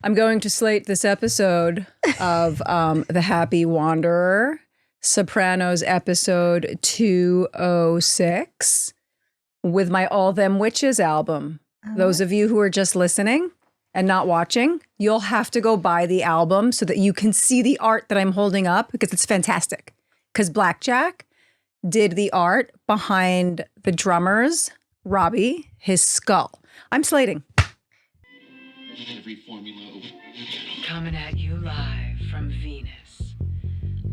I'm going to slate this episode of The Happy Wanderer, Sopranos episode 206, with my All Them Witches album. Those of you who are just listening and not watching, you'll have to go buy the album so that you can see the art that I'm holding up, because it's fantastic. Because Blackjack did the art behind the drummer's, Robbie, his skull. I'm slating. Every formula. Coming at you live from Venus.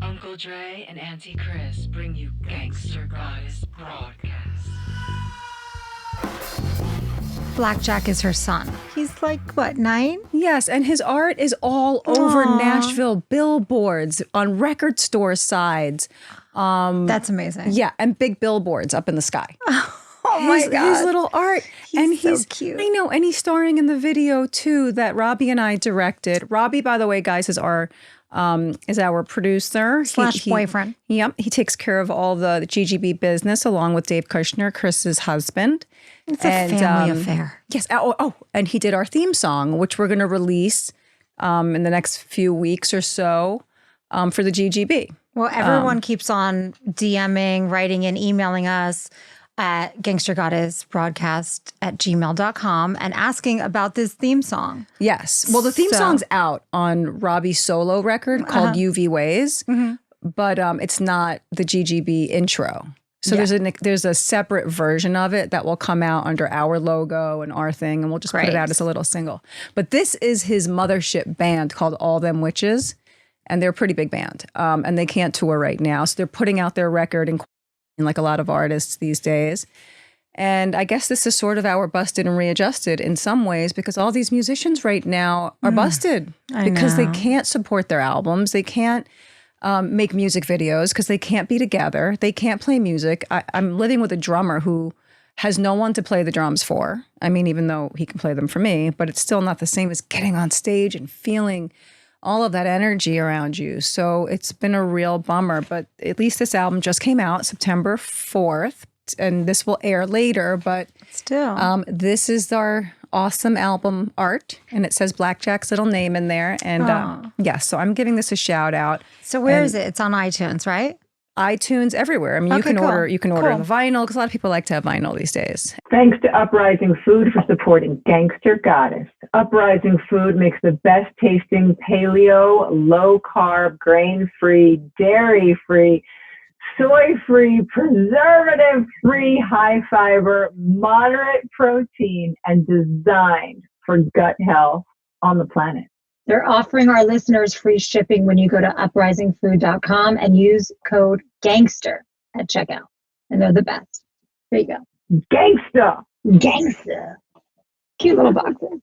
Uncle Dre and Auntie Chris bring you Gangster Goddess broadcast. Blackjack is her son. He's like, what, 9? Yes, and his art is all over Nashville, billboards, on record store sides. That's amazing. Yeah, and big billboards up in the sky. Oh my God. His little art. He's so cute. I know, and he's starring in the video too that Robbie and I directed. Robbie, by the way, guys, is our producer. / boyfriend. Yep, he takes care of all the GGB business along with Dave Kushner, Chris's husband. It's a family affair. Yes. And he did our theme song, which we're going to release in the next few weeks or so for the GGB. Well, everyone keeps on DMing, writing and emailing us at gangstergoddessbroadcast@gmail.com and asking about this theme song. Yes. Well, the theme song's out on Robbie's solo record called UV Ways, but it's not the GGB intro. So there's a separate version of it that will come out under our logo and our thing, and we'll just put it out as a little single. But this is his mothership band called All Them Witches, and they're a pretty big band, and they can't tour right now. So they're putting out their record in like a lot of artists these days. And I guess this is sort of our busted and readjusted in some ways, because all these musicians right now are busted because they can't support their albums. They can't make music videos because they can't be together. They can't play music. I'm living with a drummer who has no one to play the drums for. I mean, even though he can play them for me, but it's still not the same as getting on stage and feeling all of that energy around you. So it's been a real bummer, but at least this album just came out September 4th, and this will air later, but still, this is our awesome album art, and it says Blackjack's little name in there. And so I'm giving this a shout out. So where is it? It's on iTunes, right? iTunes, everywhere. I mean, you can order the vinyl, because a lot of people like to have vinyl these days. Thanks to Uprising Food for supporting Gangster Goddess. Uprising Food makes the best tasting paleo, low carb, grain free, dairy free, soy free, preservative free, high fiber, moderate protein, and designed for gut health on the planet. They're offering our listeners free shipping when you go to uprisingfood.com and use code GANGSTER at checkout. And they're the best. There you go. Gangsta. Gangsta. Cute little boxes.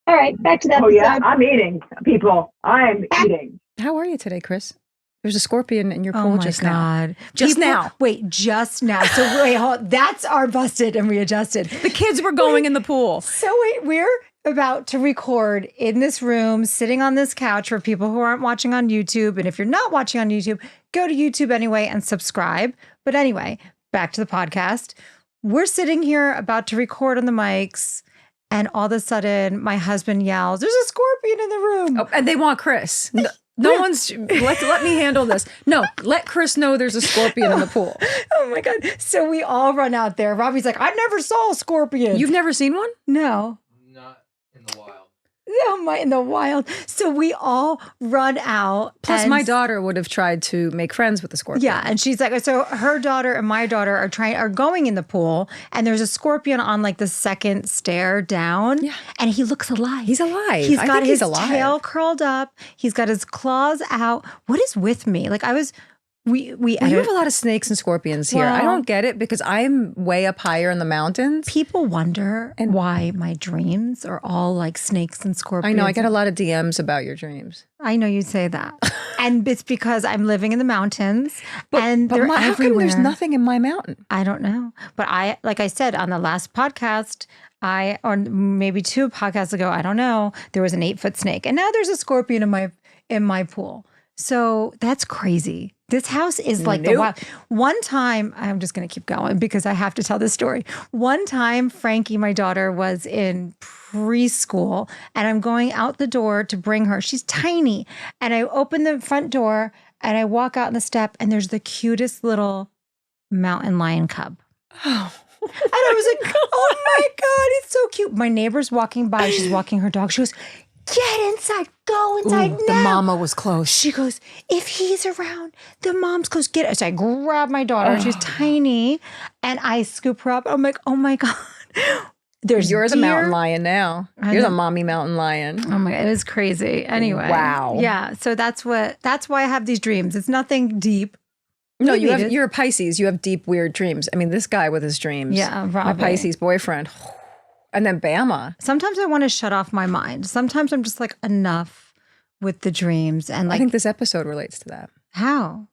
All right, back to that. Oh, yeah, I'm eating, people. I'm eating. How are you today, Chris? There's a scorpion in your pool just now. Just now. Wait, just now. So wait, that's our busted and readjusted. The kids were going in the pool. So wait, we're about to record in this room, sitting on this couch for people who aren't watching on YouTube. And if you're not watching on YouTube, go to YouTube anyway and subscribe. But anyway, back to the podcast. We're sitting here about to record on the mics, and all of a sudden my husband yells, "There's a scorpion in the room." Oh, and they want Chris. No one's, let me handle this. No, let Chris know there's a scorpion in the pool. Oh my God. So we all run out there. Robbie's like, "I never saw a scorpion." You've never seen one? No. Not in the wild. Oh, in the wild. So we all run out. Plus, my daughter would have tried to make friends with the scorpion. Yeah, and she's like, so her daughter and my daughter are going in the pool, and there's a scorpion on like the second stair down. Yeah, and he looks alive. He's alive. He's got his tail curled up. He's got his claws out. What is with me? Like you have a lot of snakes and scorpions here. I don't get it, because I'm way up higher in the mountains. People wonder why my dreams are all like snakes and scorpions. I know. I get a lot of DMs about your dreams. I know you say that. And it's because I'm living in the mountains, and they're everywhere. How come there's nothing in my mountain? I don't know. But like I said on the last podcast, or maybe 2 podcasts ago, I don't know, there was an 8-foot snake, and now there's a scorpion in my pool. So that's crazy. This house is like the wild. One time, I'm just going to keep going because I have to tell this story. One time, Frankie, my daughter, was in preschool and I'm going out the door to bring her. She's tiny. And I open the front door and I walk out on the step and there's the cutest little mountain lion cub. Oh. And I was like, oh my God, it's so cute. My neighbor's walking by. She's walking her dog. She goes, get inside. Go inside now. The mama was close. She goes, if he's around, the mom's close. Get it. So I grab my daughter. She's tiny. And I scoop her up. I'm like, oh my God. You're the deer. mountain lion now. You're the mommy mountain lion. Oh my God. It was crazy. Anyway. Wow. Yeah. So that's why I have these dreams. It's nothing deep. No, you're a Pisces. You have deep, weird dreams. I mean, this guy with his dreams. Yeah, my probably. Pisces boyfriend. And then Bama. Sometimes I want to shut off my mind. Sometimes I'm just like, enough with the dreams. And like, I think this episode relates to that. how?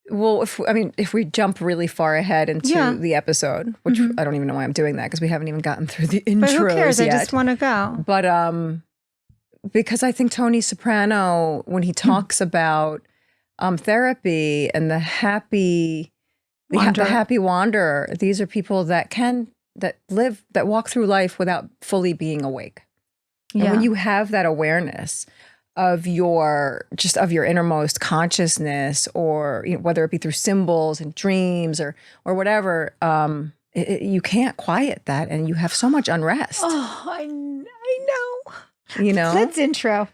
Well, if we jump really far ahead into the episode, which I don't even know why I'm doing that because we haven't even gotten through the intros But who cares? yet. I just want to go. But because I think Tony Soprano, when he talks about therapy and the happy wanderer, these are people that walk through life without fully being awake. And when you have that awareness of your innermost consciousness, or whether it be through symbols and dreams or whatever, you can't quiet that, and you have so much unrest. Oh, I know. Let's intro.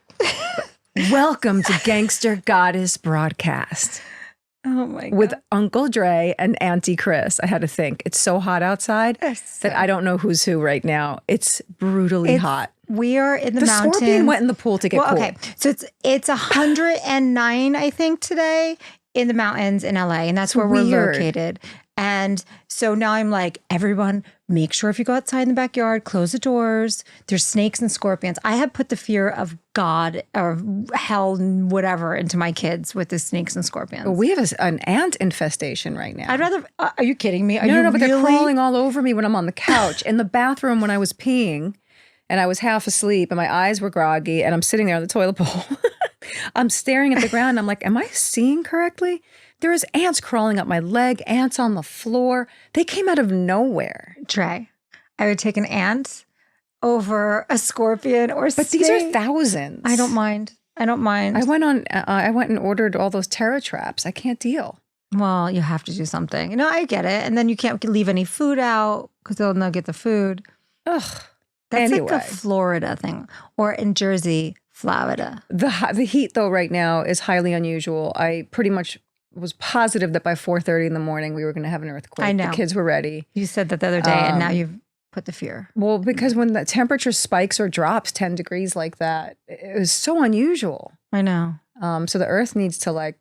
Welcome to Gangster Goddess Broadcast. Oh my God. With Uncle Dre and Auntie Chris. I had to think. It's so hot outside that I don't know who's who right now. It's brutally hot. We are in the mountains. The scorpion went in the pool to get cool. Okay, so it's 109, I think, today in the mountains in LA, and that's where we're located. And so now I'm like, everyone, make sure if you go outside in the backyard, close the doors. There's snakes and scorpions. I have put the fear of God or hell, whatever, into my kids with the snakes and scorpions. We have an ant infestation right now. I'd rather. Are you kidding me? No, but they're crawling all over me when I'm on the couch. In the bathroom when I was peeing, and I was half asleep, and my eyes were groggy, and I'm sitting there on the toilet bowl. I'm staring at the ground. And I'm like, am I seeing correctly? There's ants crawling up my leg, ants on the floor. They came out of nowhere. Trey, I would take an ant over a scorpion or But these are thousands. I don't mind. I went and ordered all those terror traps. I can't deal. Well, you have to do something. I get it. And then you can't leave any food out because they'll not get the food. Ugh. That's anyway. like a Florida thing, or in Jersey, Florida. The heat, though, right now is highly unusual. I pretty much was positive that by 4:30 in the morning we were going to have an earthquake. I know. The kids were ready. You said that the other day, and now you've put the fear. Well, because when the temperature spikes or drops 10 degrees like that, it was so unusual. I know. So the earth needs to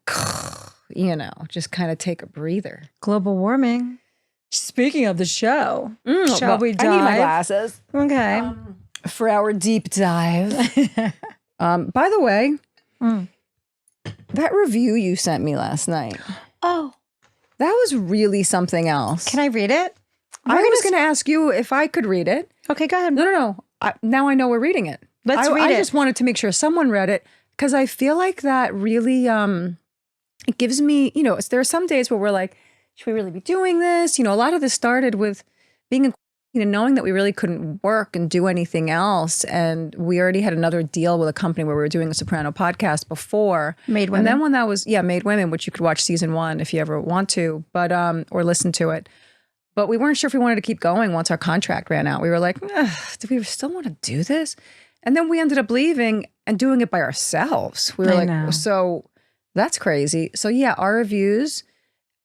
just kind of take a breather. Global warming. Speaking of the show, shall we dive? I need my glasses. Okay. For our deep dive. By the way, that review you sent me last night. Oh. That was really something else. Can I read it? I was going to ask you if I could read it. Okay, go ahead. No. Now I know we're reading it. Let's read it. I just wanted to make sure someone read it because I feel like that really, it gives me, there are some days where we're like, should we really be doing this? A lot of this started with being knowing that we really couldn't work and do anything else. And we already had another deal with a company where we were doing a Soprano podcast before. Made Women. And then when that was, Made Women, which you could watch season 1 if you ever want to, but or listen to it. But we weren't sure if we wanted to keep going once our contract ran out. We were like, do we still want to do this? And then we ended up leaving and doing it by ourselves. We were so that's crazy. So yeah, our reviews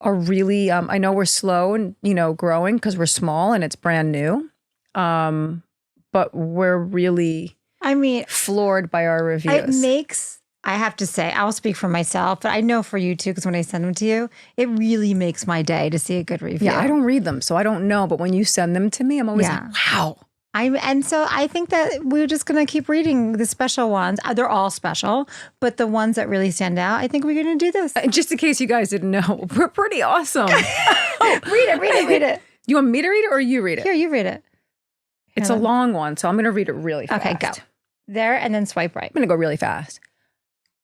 are really, I know we're slow and, growing because we're small and it's brand new. But we're really, floored by our reviews. I have to say, I'll speak for myself, but I know for you too, because when I send them to you, it really makes my day to see a good review. Yeah, I don't read them, so I don't know. But when you send them to me, I'm always like, wow. And so I think that we're just going to keep reading the special ones. They're all special, but the ones that really stand out, I think we're going to do this. Just in case you guys didn't know, we're pretty awesome. Read it. You want me to read it or you read it? Here, you read it. It's a long one, so I'm going to read it really fast. Okay, go. There, and then swipe right. I'm going to go really fast.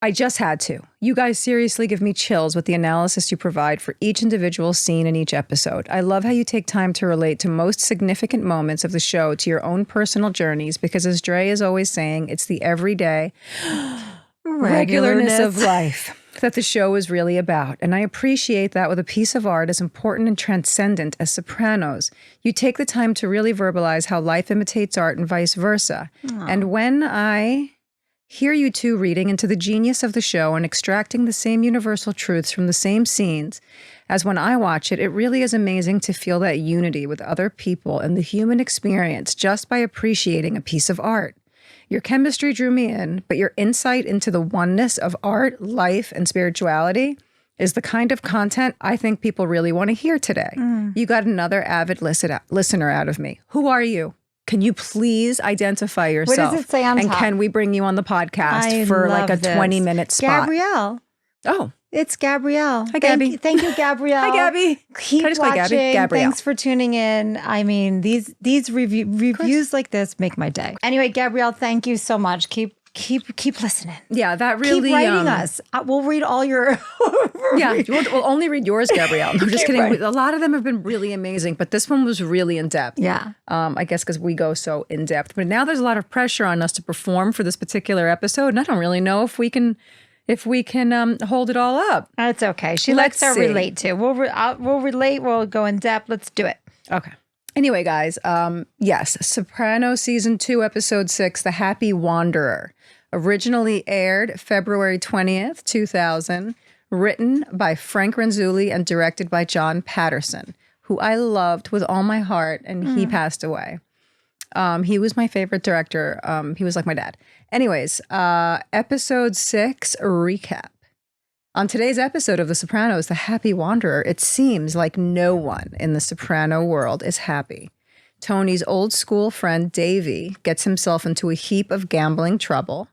I just had to. You guys seriously give me chills with the analysis you provide for each individual scene in each episode. I love how you take time to relate to most significant moments of the show to your own personal journeys because, as Dre is always saying, it's the everyday regularness of life that the show is really about. And I appreciate that with a piece of art as important and transcendent as Sopranos, you take the time to really verbalize how life imitates art and vice versa. Aww. And when I hear you two reading into the genius of the show and extracting the same universal truths from the same scenes as when I watch it, it really is amazing to feel that unity with other people and the human experience just by appreciating a piece of art. Your chemistry drew me in, but your insight into the oneness of art, life, and spirituality is the kind of content I think people really want to hear today. You got another avid listener out of me. Who are you? Can you please identify yourself? What does it say on top? And can we bring you on the podcast for like a 20-minute spot? Gabrielle. Oh. It's Gabrielle. Hi, Gabby. Thank you, Gabrielle. Hi, Gabby. Keep watching. Gabby? Gabrielle. Thanks for tuning in. I mean, these reviews like this make my day. Anyway, Gabrielle, thank you so much. Keep listening. Yeah, that really... Keep writing us. We'll read all your... Yeah, we'll only read yours, Gabrielle. I'm just kidding. Right. A lot of them have been really amazing, but this one was really in-depth. Yeah. I guess because we go so in-depth. But now there's a lot of pressure on us to perform for this particular episode, and I don't really know if we can hold it all up. That's okay. She likes to relate to. We'll relate. We'll go in depth. Let's do it. Okay. Anyway, guys, yes, Sopranos Season 2, Episode 6, The Happy Wanderer, originally aired February 20th, 2000, written by Frank Renzulli and directed by John Patterson, who I loved with all my heart, and he passed away. He was my favorite director. He was like my dad. Anyways, Episode 6, recap. On today's episode of The Sopranos, The Happy Wanderer, it seems like no one in the Soprano world is happy. Tony's old school friend Davey gets himself into a heap of gambling trouble.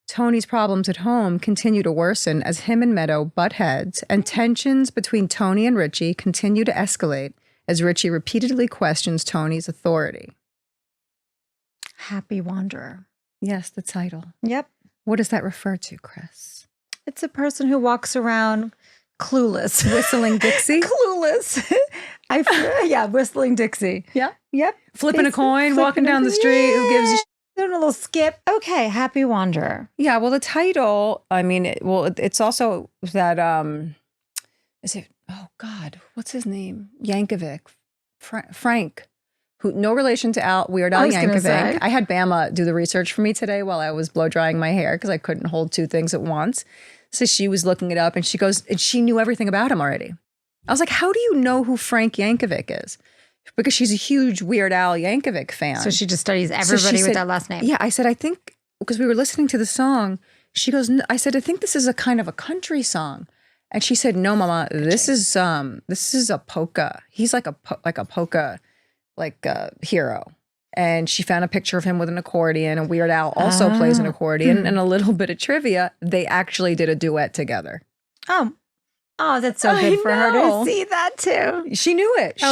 Tony's problems at home continue to worsen as him and Meadow butt heads, and tensions between Tony and Richie continue to escalate as Richie repeatedly questions Tony's authority. Happy Wanderer. Yes, the title. Yep. What does that refer to, Chris? It's a person who walks around clueless. Whistling Dixie? Clueless. Whistling Dixie. Yeah. Yep. Flipping a coin, walking down the street. Who gives a doing a little skip. Okay, Happy Wanderer. Yeah, well, the title, I mean, it's also that, is it, oh God, what's his name? Yankovic. Frank. Who, no relation to Weird Al Yankovic. I had Bama do the research for me today while I was blow drying my hair because I couldn't hold two things at once. So she was looking it up and she goes, and she knew everything about him already. I was like, how do you know who Frank Yankovic is? Because she's a huge Weird Al Yankovic fan. So she just studies everybody with that last name. Yeah, I said, I think, because we were listening to the song, she goes, I said, I think this is a kind of a country song. And she said, no, Mama, this is a polka. He's like a polka hero. And she found a picture of him with an accordion, and Weird Al also plays an accordion. And a little bit of trivia, they actually did a duet together. Oh, that's so good for her to see that too. She knew it.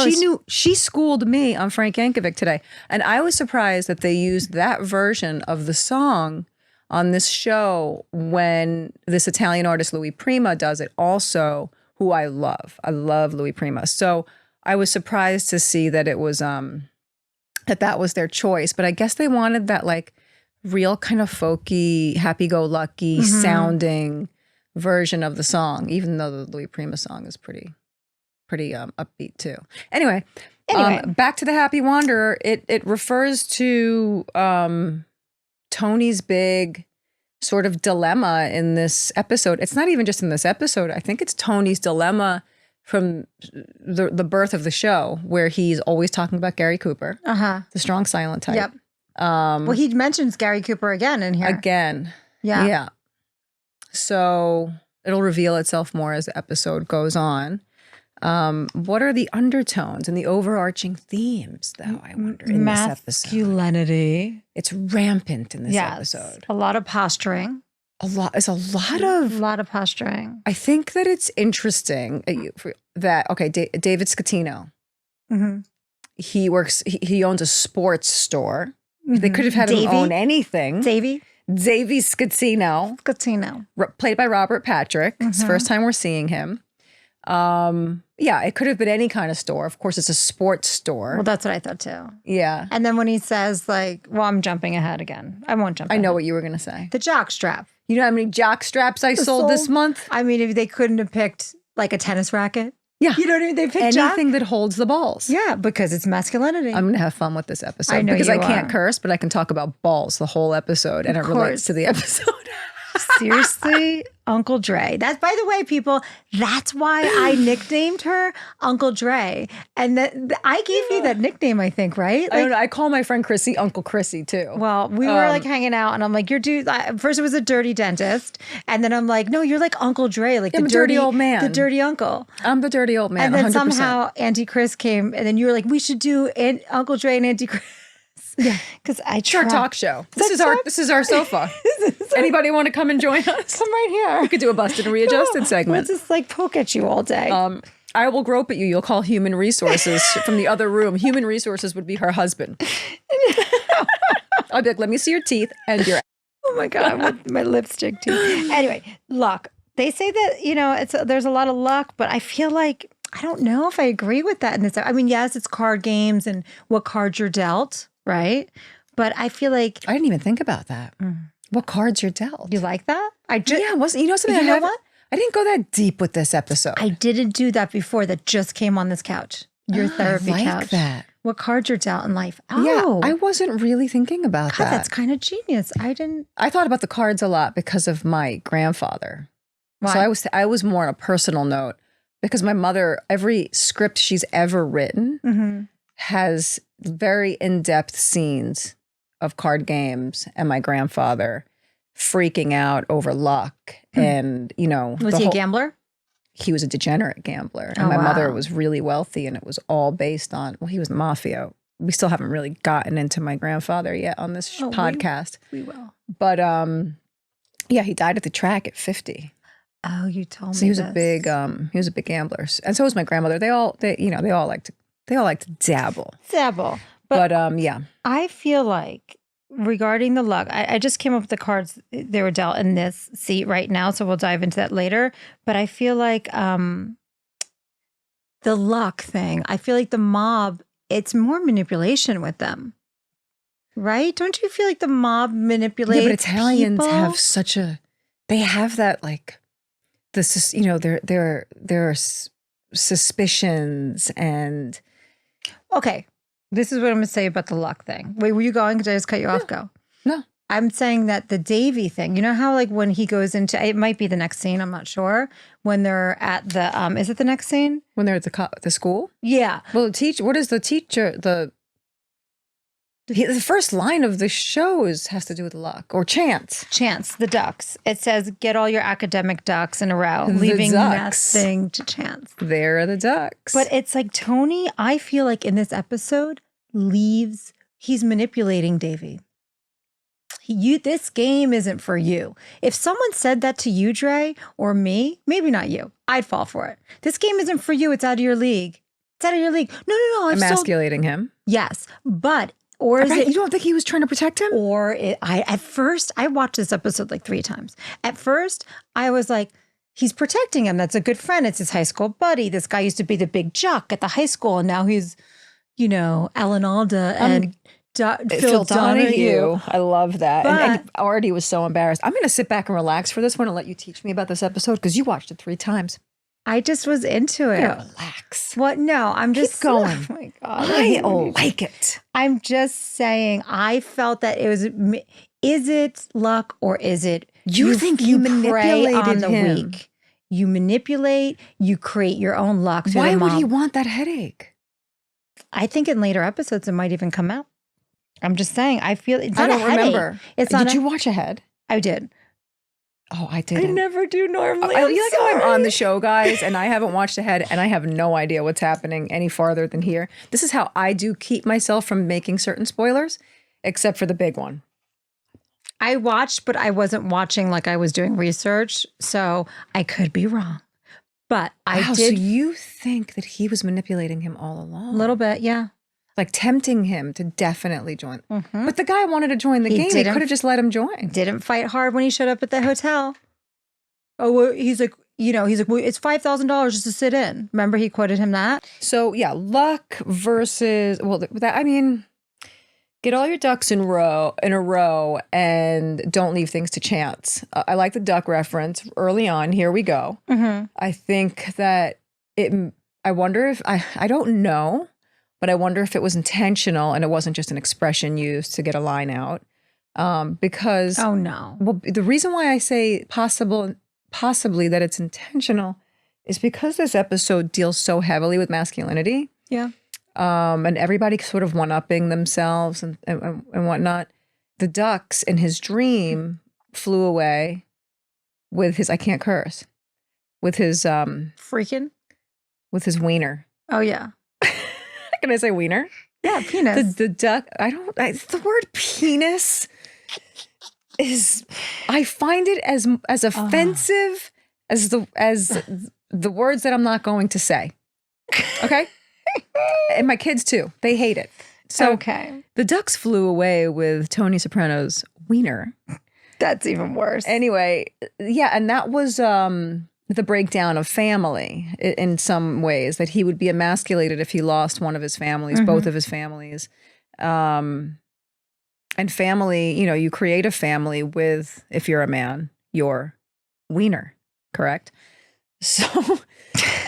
She schooled me on Frank Yankovic today. And I was surprised that they used that version of the song on this show when this Italian artist Louis Prima does it also, who I love. I love Louis Prima. So I was surprised to see that it was that was their choice. But I guess they wanted that like real kind of folky, happy-go-lucky sounding version of the song, even though the Louis Prima song is pretty upbeat too. Anyway, back to The Happy Wanderer. It refers to Tony's big sort of dilemma in this episode. It's not even just in this episode. I think it's Tony's dilemma from the birth of the show, where he's always talking about Gary Cooper, the strong silent type. Yep. Well, he mentions Gary Cooper again in here. Again. Yeah. Yeah. So it'll reveal itself more as the episode goes on. What are the undertones and the overarching themes, though, I wonder, in this episode? Masculinity. It's rampant in this episode. A lot of posturing. It's a lot of posturing. I think that it's interesting that, David Scatino, he owns a sports store. They could have had him own anything. Davey? Davey Scattino, played by Robert Patrick. It's the first time we're seeing him. Yeah, it could have been any kind of store. Of course, it's a sports store. Well, that's what I thought too. Yeah. And then when he says like, well, I'm jumping ahead again. I won't jump I ahead. know what you were going to say. The jock strap. You know how many jock straps I sold this month? I mean, if they couldn't have picked like a tennis racket. Yeah. You know what I mean? They picked anything that holds the balls. Yeah, because it's masculinity. I'm going to have fun with this episode. I know because you I can't are. curse, but I can talk about balls the whole episode and it relates to the episode. Seriously, Uncle Dre. That's, by the way, people, that's why I nicknamed her Uncle Dre. And I gave you that nickname, I think, right? I don't know. I call my friend Chrissy Uncle Chrissy too. Well, we were like hanging out and I'm like, first it was a dirty dentist. And then I'm like, no, you're like Uncle Dre, like the dirty old man. The dirty uncle. I'm the dirty old man. And then 100%. somehow Auntie Chris came and then you were like, we should do Uncle Dre and Auntie Chris. Yeah, because it's our talk show. This is our sofa. Anybody want to come and join us? Come right here. We could do a busted and readjusted segment. We'll just like poke at you all day. I will grope at you. You'll call human resources from the other room. Human resources would be her husband. I'll be like, let me see your teeth and your. Oh my God, with my lipstick teeth. Anyway, luck. They say that there's a lot of luck, but I feel like I don't know if I agree with that in this. I mean, yes, it's card games and what cards you're dealt. Right. But I feel like I didn't even think about that. What cards you're dealt. You like that? Wasn't you know something? You know what? I didn't go that deep with this episode. I didn't do that before. That just came on this couch. Your therapy I like couch. That. What cards you're dealt in life. Oh. Yeah, I wasn't really thinking about God, that. That's kind of genius. I thought about the cards a lot because of my grandfather. Why? So I was more on a personal note because my mother, every script she's ever written has very in-depth scenes of card games and my grandfather freaking out over luck and, Was he a gambler? He was a degenerate gambler. And my mother was really wealthy and it was all based on, he was mafia. We still haven't really gotten into my grandfather yet on this podcast. We will. But he died at the track at 50. Oh, you told me. So he was a big gambler. And so was my grandmother. They all like to dabble. But I feel like regarding the luck, I just came up with the cards they were dealt in this seat right now, so we'll dive into that later. But I feel like the luck thing, I feel like the mob, it's more manipulation with them. Right? Don't you feel like the mob manipulates but Italians people? have they have that like there are suspicions and. Okay. This is what I'm going to say about the luck thing. Wait, were you going? Did I just cut you off? Go. No. I'm saying that the Davey thing, you know how like when he goes into, it might be the next scene, I'm not sure. When they're at the, is it the next scene? When they're at the school? Yeah. Well, what is the teacher, the first line of the show has to do with luck or chance. Chance, the ducks. It says, get all your academic ducks in a row, leaving nothing to chance. There are the ducks. But it's like Tony, I feel like in this episode, he's manipulating Davey. This game isn't for you. If someone said that to you, Dre, or me, maybe not you, I'd fall for it. This game isn't for you. It's out of your league. It's out of your league. No. Emasculating him. Yes. But or is it, you don't think he was trying to protect him? At first, I watched this episode like 3 times. At first, I was like, he's protecting him. That's a good friend. It's his high school buddy. This guy used to be the big jock at the high school, and now he's, Alan Alda and Phil Donahue. I love that. And Artie was so embarrassed. I'm going to sit back and relax for this one and let you teach me about this episode because you watched it 3 times. I just was into it. Relax. What? No, I'm just going. Oh my God. I like it. I'm just saying, I felt that it was, is it luck or is it you think you manipulated on the him. weak? You manipulate, you create your own luck. Why would he want that headache? I think in later episodes, it might even come out. I'm just saying, I feel it's not I don't a headache. remember. Did you watch Ahead? I did. Oh, I didn't. I never do normally. You like how I'm on the show, guys, and I haven't watched Ahead, and I have no idea what's happening any farther than here. This is how I do keep myself from making certain spoilers, except for the big one. I watched, but I wasn't watching like I was doing research, so I could be wrong. But I did. So you think that he was manipulating him all along? A little bit, yeah. like tempting him to definitely join. But the guy wanted to join the game. He could have just let him join. Didn't fight hard when he showed up at the hotel. Oh, well, he's like, well, it's $5,000 just to sit in. Remember, he quoted him that. So yeah, luck versus get all your ducks in a row and don't leave things to chance. I like the duck reference early on. Here we go. I think that I wonder if I don't know, but I wonder if it was intentional and it wasn't just an expression used to get a line out. Because oh no, well, the reason why I say possibly that it's intentional is because this episode deals so heavily with masculinity. Yeah. And everybody sort of one-upping themselves and whatnot. The ducks in his dream flew away with his, I can't curse, with his freaking, with his wiener. Oh yeah. Can I say wiener? Yeah, penis. The duck. The word penis is. I find it as offensive as the words that I'm not going to say. Okay. And my kids too. They hate it. So okay. The ducks flew away with Tony Soprano's wiener. That's even worse. Anyway, yeah, and that was the breakdown of family in some ways, that he would be emasculated if he lost one of his families, both of his families. And family, you create a family with, if you're a man, your wiener, correct? So,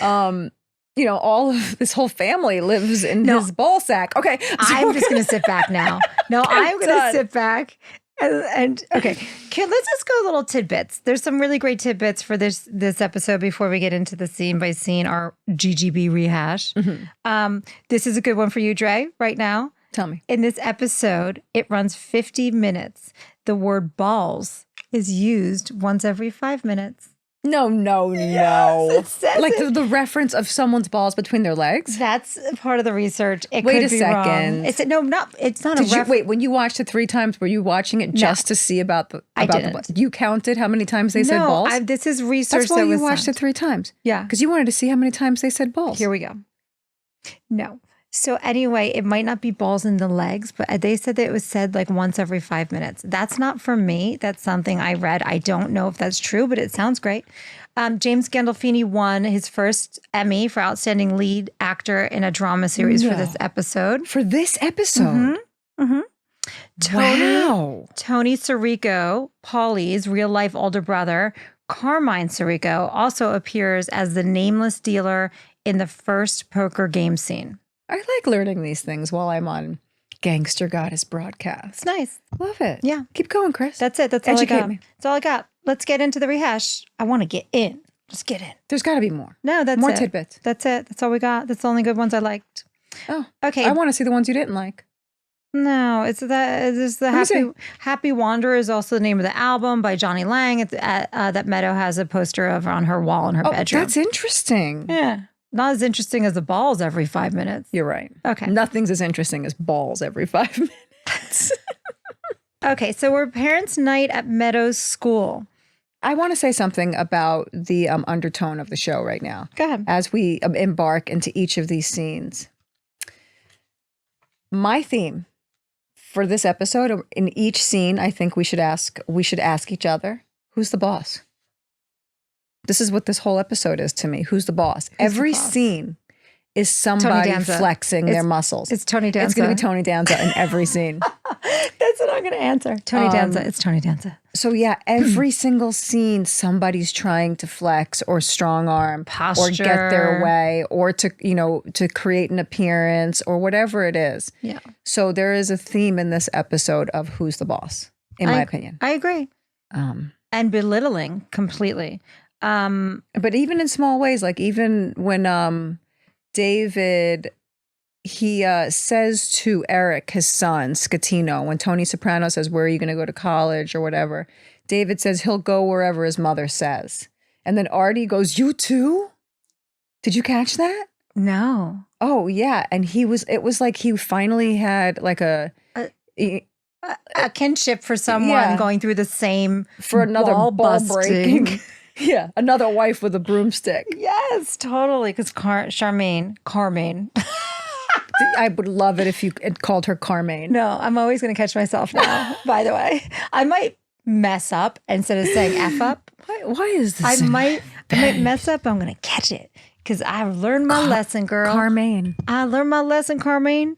all of this whole family lives in his ball sack. Okay. So I'm just going to sit back now. No, I'm going to sit back. And okay, let's just go little tidbits. There's some really great tidbits for this episode before we get into the scene by scene, our GGB rehash. This is a good one for you, Dre, right now. Tell me. In this episode, it runs 50 minutes. The word balls is used once every 5 minutes. No. Yes, it says like the reference of someone's balls between their legs? That's part of the research. It Wait could a be second. wrong. It's not Wait, when you watched it 3 times, were you watching it just to see about the I didn't. the balls? You counted how many times they said balls? This is research. That's why you watched it 3 times. Yeah. Because you wanted to see how many times they said balls. Here we go. No. So anyway, it might not be balls in the legs, but they said that it was said like once every 5 minutes. That's not for me. That's something I read. I don't know if that's true, but it sounds great. James Gandolfini won his first Emmy for Outstanding Lead Actor in a Drama Series for this episode. For this episode? Tony Sirico, Paulie's real-life older brother, Carmine Sirico, also appears as the nameless dealer in the first poker game scene. I like learning these things while I'm on Gangster Goddess broadcast. It's nice. Love it. Yeah. Keep going, Chris. That's it. That's all Educate I got. me. That's all I got. Let's get into the rehash. I want to get in. Let's get in. There's got to be more. No, that's more it. tidbits. That's it. That's all we got. That's the only good ones I liked. Oh. Okay. I want to see the ones you didn't like. No, it's the Happy Wanderer is also the name of the album by Johnny Lang that Meadow has a poster of on her wall in her bedroom. That's interesting. Yeah. Not as interesting as the balls every 5 minutes. You're right. Okay. Nothing's as interesting as balls every 5 minutes. Okay, so we're parents' night at Meadow's school. I want to say something about the undertone of the show right now. Go ahead. As we embark into each of these scenes. My theme for this episode, in each scene, I think we should ask each other, who's the boss? This is what this whole episode is to me. Who's the boss? Every scene is somebody flexing their muscles. It's Tony Danza. It's going to be Tony Danza in every scene. That's what I'm going to answer. Tony Danza. It's Tony Danza. So yeah, every single scene, somebody's trying to flex or strong arm posture, or get their way, or to create an appearance or whatever it is. Yeah. So there is a theme in this episode of who's the boss, in my opinion. I agree. And belittling completely. But even in small ways, like even when David, he says to Eric, his son, Scatino, when Tony Soprano says, where are you going to go to college or whatever, David says he'll go wherever his mother says. And then Artie goes, you too? Did you catch that? No. Oh, yeah. And it was like he finally had like a kinship for someone going through the same for another ball breaking. Yeah, another wife with a broomstick. Yes, totally. Because Carmine. I would love it if you had called her Carmaine. No, I'm always going to catch myself now, by the way. I might mess up instead of saying F up. Why is this? I might mess up. I'm going to catch it because I've learned my lesson, girl. Carmaine. I learned my lesson, Carmaine.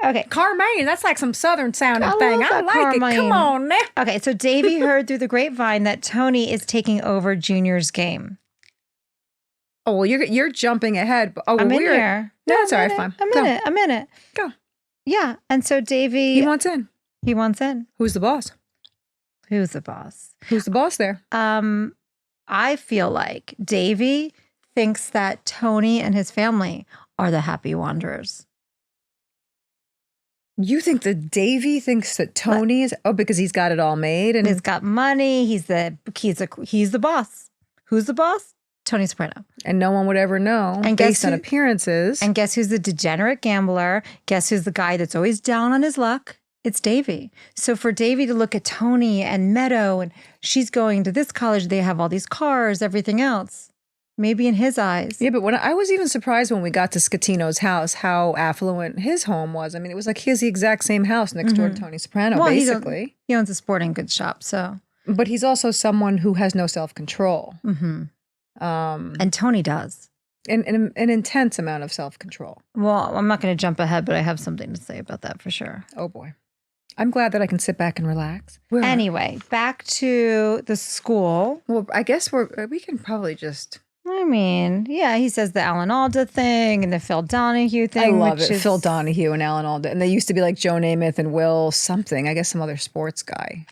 Okay. Carmaine, that's like some southern sounding I thing. love I that, like Carmaine. it. Come on now. Okay, so Davey heard through the grapevine that Tony is taking over Junior's game. Oh, well, you're jumping ahead. Oh, I'm in we're here. No, it's all right, fine. I'm Go. in it. Go. Yeah, and so Davey... He wants in. He wants in. Who's the boss? Who's the boss? Who's the boss there? I feel like Davey thinks that Tony and his family are the happy wanderers. You think that Davey thinks that Tony is because he's got it all made and He's got money. He's the boss. Who's the boss? Tony Soprano. and no one would ever know And based guess on who- appearances. And guess who's the degenerate gambler? Guess who's the guy that's always down on his luck? It's Davey. So for Davey to look at Tony and Meadow, and she's going to this college, they have all these cars, everything else. Maybe in his eyes. Yeah, but when I was even surprised when we got to Scatino's house, how affluent his home was. I mean, it was like he has the exact same house next door to Tony Soprano, Well, basically. he owns a sporting goods shop, so. But he's also someone who has no self-control. And Tony does. An intense amount of self-control. Well, I'm not going to jump ahead, but I have something to say about that for sure. Oh, boy. I'm glad that I can sit back and relax. Anyway, back to the school. Well, I guess we can probably just... I mean, yeah, he says the Alan Alda thing and the Phil Donahue I thing. love which it. is- Phil Donahue and Alan Alda. And they used to be like Joe Namath and Will something. I guess some other sports guy.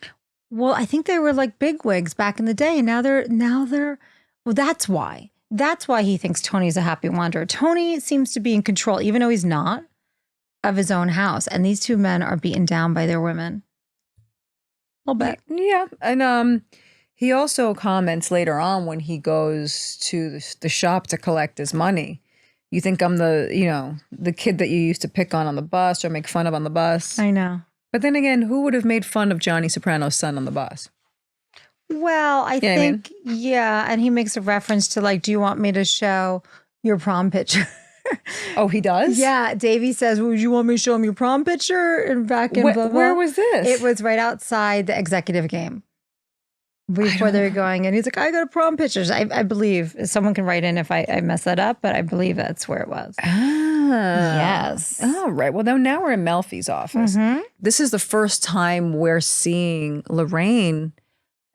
Well, I think they were like bigwigs back in the day. And now they're, well, that's why. That's why he thinks Tony's a happy wanderer. Tony seems to be in control, even though he's not, of his own house. And these two men are beaten down by their women. A little bit. Yeah. And he also comments later on when he goes to the shop to collect his money. You think I'm the kid that you used to pick on the bus or make fun of on the bus. I know. But then again, who would have made fun of Johnny Soprano's son on the bus? Well, I You know what I mean? think, yeah. And he makes a reference to like, do you want me to show your prom picture? Oh, he does? Yeah. Davey says, would you want me to show him your prom picture? And back in blah, blah. Where was this? It was right outside the executive game before they were going. And he's like, I got a prom pictures. I believe someone can write in if I mess that up, but I believe that's where it was. Yes. Oh, right. Well, now we're in Melfi's office. This is the first time we're seeing Lorraine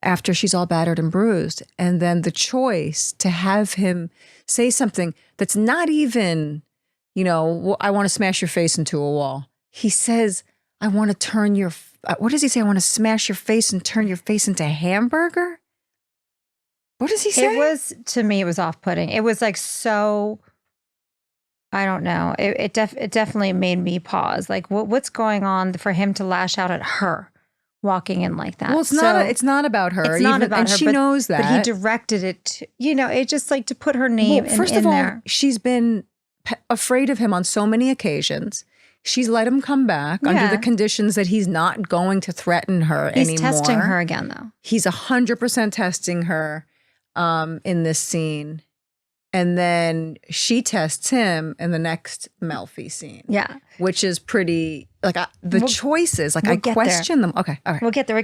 after she's all battered and bruised. And then the choice to have him say something that's not even, I want to smash your face into a wall. He says, I want to turn your, what does he say? I want to smash your face and turn your face into a hamburger? What does he say? It was, to me, it was off-putting. It was like so, I don't know. It definitely made me pause. Like, what's going on for him to lash out at her walking in like that? Well, it's not about her. It's not about and her. she but, knows that. But he directed it to, it just like to put her name first in of all, there. she's been afraid of him on so many occasions. She's let him come back under Yeah. the conditions that he's not going to threaten her He's anymore. testing her again, though. He's 100% testing her in this scene. And then she tests him in the next Melfi scene. Yeah. Which is pretty, choices, we'll I get question them. Okay, all right. We'll get there.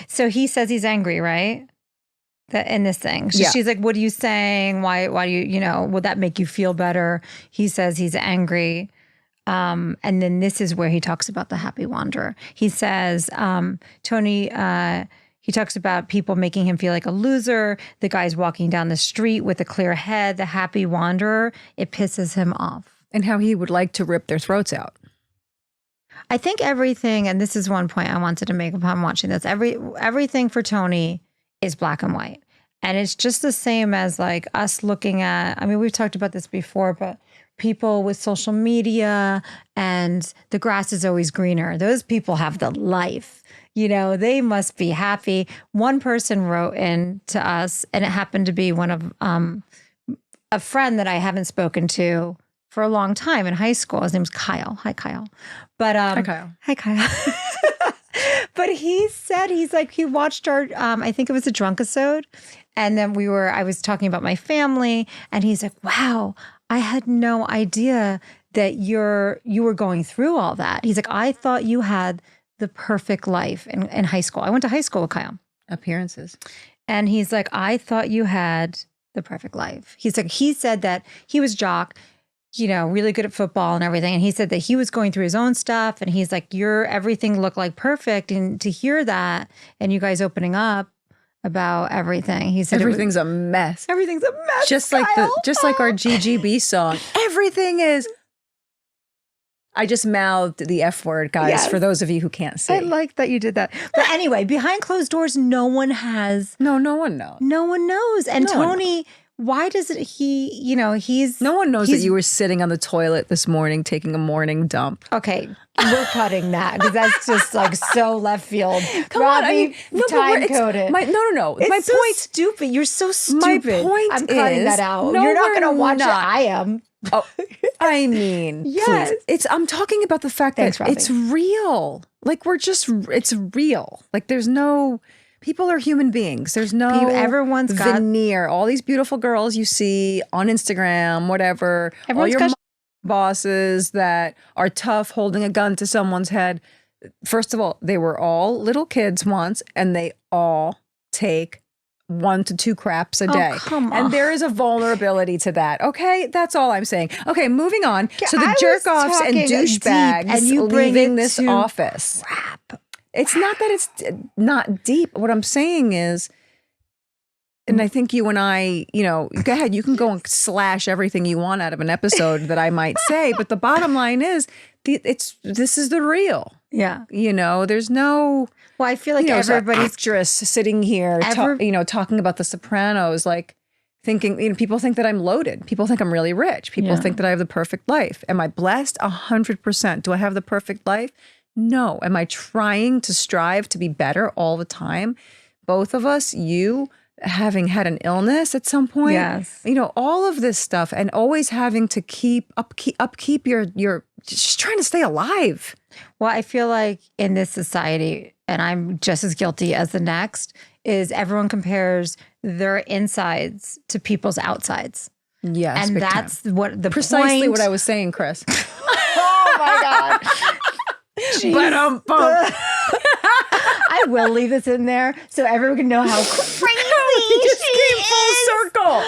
So he says he's angry, right? That in this thing. Yeah. She's like, what are you saying? Why do you, would that make you feel better? He says he's angry. And then this is where he talks about the happy wanderer. He says, Tony, he talks about people making him feel like a loser. The guy's walking down the street with a clear head, the happy wanderer. It pisses him off. And how he would like to rip their throats out. I think everything, and this is one point I wanted to make upon watching this, everything for Tony is black and white. And it's just the same as like us looking at, we've talked about this before, but people with social media and the grass is always greener. Those people have the life. They must be happy. One person wrote in to us, and it happened to be one of a friend that I haven't spoken to for a long time in high school. His name's Kyle. Hi, Kyle. But Hi, Kyle. Hi, Kyle. But he said he watched our I think it was a Drunkisode, and then I was talking about my family, and he's like, wow, I had no idea that you were going through all that. He's like, I thought you had the perfect life in high school. I went to high school with Kyle. Appearances. And he's like, I thought you had the perfect life. He's like, he said that he was jock, really good at football and everything. And he said that he was going through his own stuff. And he's like, everything looked like perfect. And to hear that and you guys opening up about everything, he said everything's a mess. Everything's a mess. Just like our GGB song. Everything is. I just mouthed the F word, guys, Yes. for those of you who can't see. I like that you did that. But anyway, behind closed doors, no one has. No one knows. No one knows. And No one Tony, why does it? He's. No one knows that you were sitting on the toilet this morning taking a morning dump. Okay, we're cutting that because that's just like so left field. Come Robbie, on, I mean, time coded. No. It's My so point. stupid. You're so stupid. My point I'm cutting is, that out. no, You're not going to we're watch not. it. I am. Oh, I mean, Yes. please. I'm talking about the fact Thanks, that Robbie. it's real. Like it's real. Like there's no. People are human beings. There's no Everyone's got- veneer. All these beautiful girls you see on Instagram, whatever. Everyone's all your got- bosses that are tough, holding a gun to someone's head. First of all, they were all little kids once, and they all take 1 to 2 craps a day. come on. And there is a vulnerability to that. Okay, that's all I'm saying. Okay, moving on. So I the was jerk offs and talking douchebags deep, and you bring leaving it this to office. Crap. It's not that it's not deep. What I'm saying is, and I think you and I, go ahead, you can go and slash everything you want out of an episode that I might say, but the bottom line is, this is the real. Yeah. There's no. Well, I feel like everybody's actress sitting here, talking about the Sopranos, like thinking, people think that I'm loaded. People think I'm really rich. People think that I have the perfect life. Am I blessed? 100%. Do I have the perfect life? No. Am I trying to strive to be better all the time? Both of us, you having had an illness at some point, Yes. All of this stuff, and always having to keep your just trying to stay alive. Well, I feel like in this society, and I'm just as guilty as the next, is everyone compares their insides to people's outsides. Yes, And big that's time. what the Precisely point. what I was saying, Chris. Oh my God. Jeez. I will leave this in there so everyone can know how crazy We just she came full is. circle.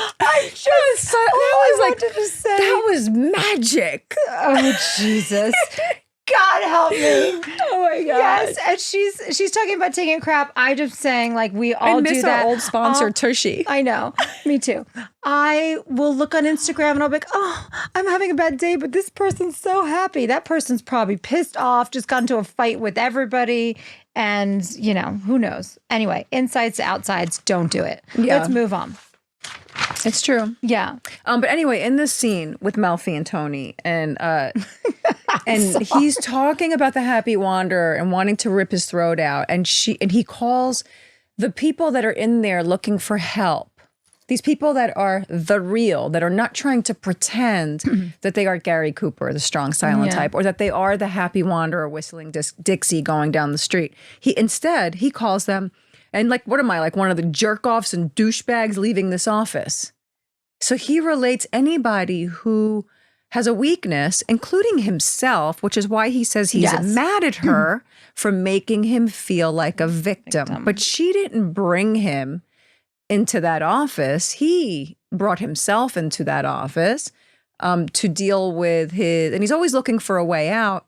That was magic. Oh Jesus. God help me. Oh my God. Yes. And she's talking about taking a crap. I'm just saying, like, we all I do miss that. our old sponsor, All- Tushy. I know. Me too. I will look on Instagram and I'll be like, oh, I'm having a bad day, but this person's so happy. That person's probably pissed off, just got into a fight with everybody. And, who knows? Anyway, insides to outsides, don't do it. Yeah. Let's move on. It's true. Yeah. But anyway, in this scene with Melfi and Tony, and he's talking about the happy wanderer and wanting to rip his throat out, and he calls the people that are in there looking for help. These people that are the real, that are not trying to pretend that they are Gary Cooper, the strong silent type, or that they are the happy wanderer whistling Dixie going down the street. Instead, he calls them, and like, what am I, like one of the jerk-offs and douchebags leaving this office? So he relates anybody who has a weakness, including himself, which is why he says he's mad at her for making him feel like a victim. But she didn't bring him into that office. He brought himself into that office to deal with and he's always looking for a way out.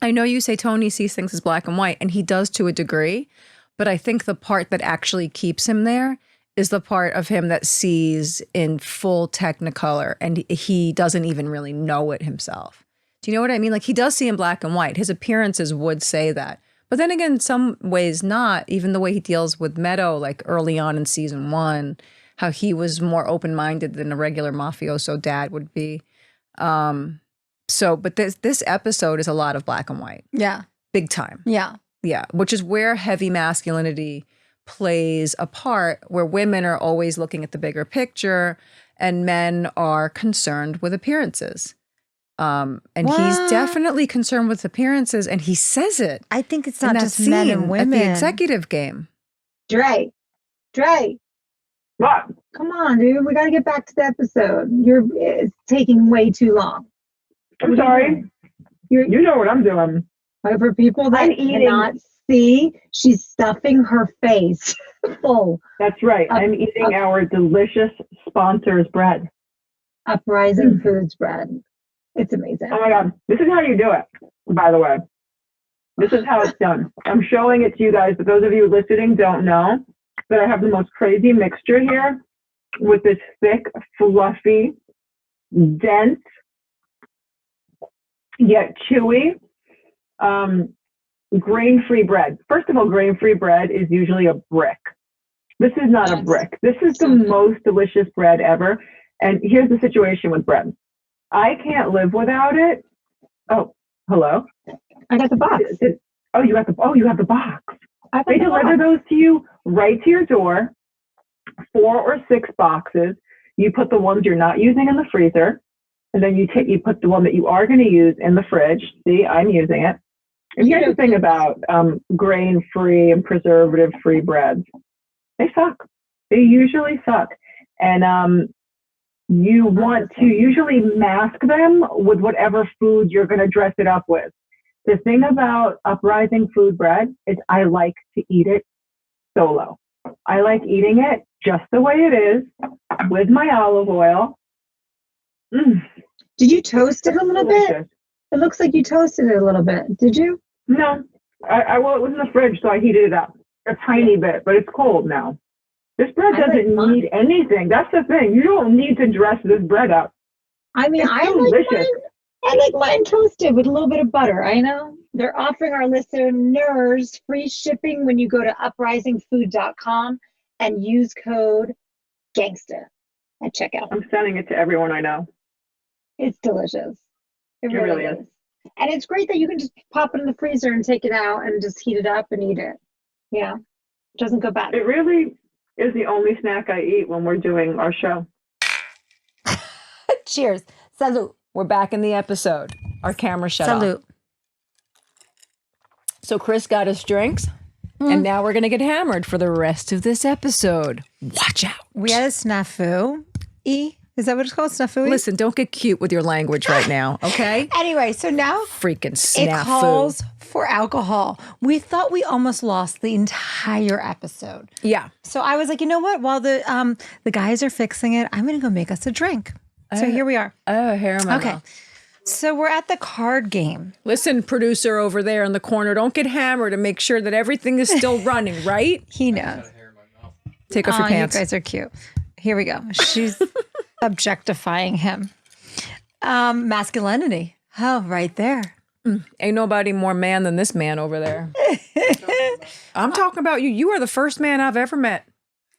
I know you say Tony sees things as black and white, and he does to a degree, but I think the part that actually keeps him there is the part of him that sees in full technicolor, and he doesn't even really know it himself. Do you know what I mean? Like, he does see in black and white. His appearances would say that. But then again, in some ways not. Even the way he deals with Meadow, like early on in season 1, how he was more open-minded than a regular mafioso dad would be. But this episode is a lot of black and white. Yeah. Big time. Yeah. Yeah, which is where heavy masculinity plays a part, where women are always looking at the bigger picture and men are concerned with appearances. And he's definitely concerned with appearances, and he says it. I think it's in not that just men and scene women. at the executive game. Dre, What? come on, dude. We got to get back to the episode. It's taking way too long. I'm sorry. You know what I'm doing. Right, for people that cannot see, she's stuffing her face full. That's right. I'm eating our delicious sponsor's bread. Uprising Foods bread. It's amazing. Oh my God. This is how you do it, by the way. This is how it's done. I'm showing it to you guys, but those of you listening don't know that I have the most crazy mixture here with this thick, fluffy, dense, yet chewy, grain-free bread. First of all, grain-free bread is usually a brick. This is not a brick. This is the most delicious bread ever. And here's the situation with bread. I can't live without it. Oh, hello. I got the box. You have the box. They deliver those to you right to your door. 4 or 6 boxes. You put the ones you're not using in the freezer, and then you put the one that you are going to use in the fridge. See, I'm using it. And here's the thing about grain-free and preservative-free breads. They suck. They usually suck. And you want to usually mask them with whatever food you're going to dress it up with. The thing about Uprising Food bread is I like to eat it solo. I like eating it just the way it is with my olive oil. Did you toast it a little bit? It looks like you toasted it a little bit. Did you? No. Well, it was in the fridge, so I heated it up a tiny bit, but it's cold now. This bread doesn't need anything. That's the thing. You don't need to dress this bread up. I mean, I like mine toasted with a little bit of butter. I know they're offering our listeners free shipping when you go to uprisingfood.com and use code Gangster at checkout. I'm sending it to everyone I know. It's delicious. It really is. And it's great that you can just pop it in the freezer and take it out and just heat it up and eat it. Yeah. It doesn't go bad. It really is the only snack I eat when we're doing our show. Cheers. Salute. We're back in the episode. Our camera shut off. Salute. So Chris got us drinks, and now we're going to get hammered for the rest of this episode. Watch out. We had a snafu. Is that what it's called? Snafu? Listen, don't get cute with your language right now, okay? Anyway, so now Freaking it snafu. calls for alcohol. We thought we almost lost the entire episode. Yeah. So I was like, you know what? While the guys are fixing it, I'm going to go make us a drink. So here we are. Oh, hair in my Okay. mouth. So we're at the card game. Listen, producer over there in the corner, don't get hammered and make sure that everything is still running, right? He knows. Take off your pants. You guys are cute. Here we go. She's objectifying him. Masculinity. Oh, right there. Ain't nobody more man than this man over there. I'm talking about you. You are the first man I've ever met.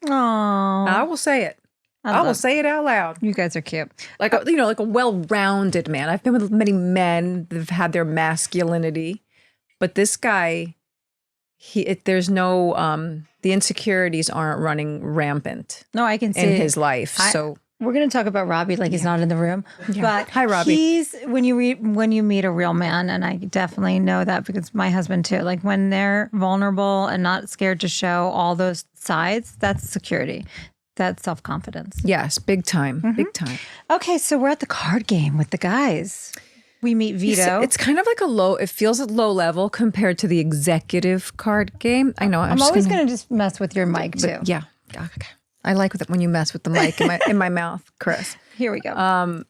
Oh, I will say it. I will say it out loud. You guys are cute. Like a well-rounded man. I've been with many men that have had their masculinity, but this guy, there's no the insecurities aren't running rampant. No, I can see in it. his life. So we're going to talk about Robbie like he's not in the room. Yeah. But Hi, Robbie. He's when you meet a real man, and I definitely know that because my husband too. Like when they're vulnerable and not scared to show all those sides, that's security. That's self-confidence. yes, big time, big time. Okay, so we're at the card game with the guys. We meet Vito. It's kind of like it feels at low level compared to the executive card game. I know. I'm always going to just mess with your mic too. Yeah. Okay. I like it when you mess with the mic in my mouth, Chris. Here we go.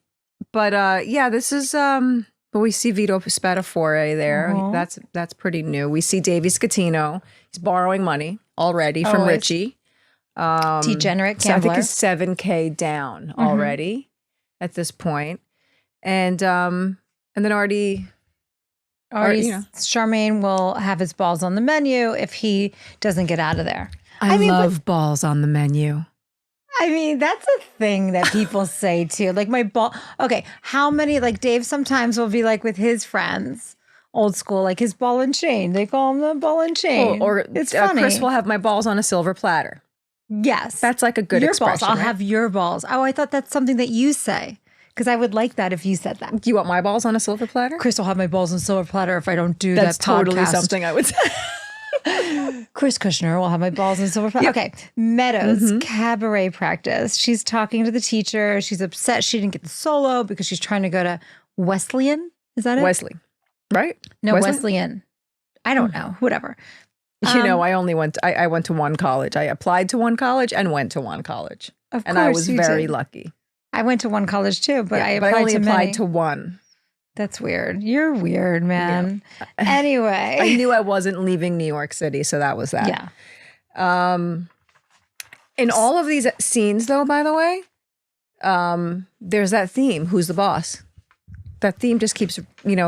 This is but we see Vito Spatafore there. That's pretty new. We see Davey Scatino. He's borrowing money already from Always. Richie. Degenerate So I think gambler. he's $7,000 down already at this point. And then Artie, Charmaine will have his balls on the menu if he doesn't get out of there. I love balls on the menu. I mean, that's a thing that people say too. Like my ball. Okay, how many? Like Dave sometimes will be like with his friends, old school, like his ball and chain. They call him the ball and chain. Or it's funny. Chris will have my balls on a silver platter. Yes, That's like a good your expression. balls. I'll right? have your balls. Oh, I thought that's something that you say because I would like that if you said that. Do you want my balls on a silver platter? Chris will have my balls on silver platter if I don't do That's that. totally podcast. something I would say. Chris Kushner will have my balls in silver platter. Okay. Meadow's cabaret practice. She's talking to the teacher. She's upset she didn't get the solo because she's trying to go to Wesleyan. Is that it? Wesley, right? No, Wesley? Wesleyan. I don't know. Whatever. I went to one college. I applied to one college and went to one college. Of and I course was you very did. lucky. I went to one college too, but I but I only applied applied many. to one. That's weird. You're weird, man. Yeah. Anyway. I knew I wasn't leaving New York City, so that was that. Yeah. In all of these scenes, though, by the way, there's that theme. Who's the boss? That theme just keeps,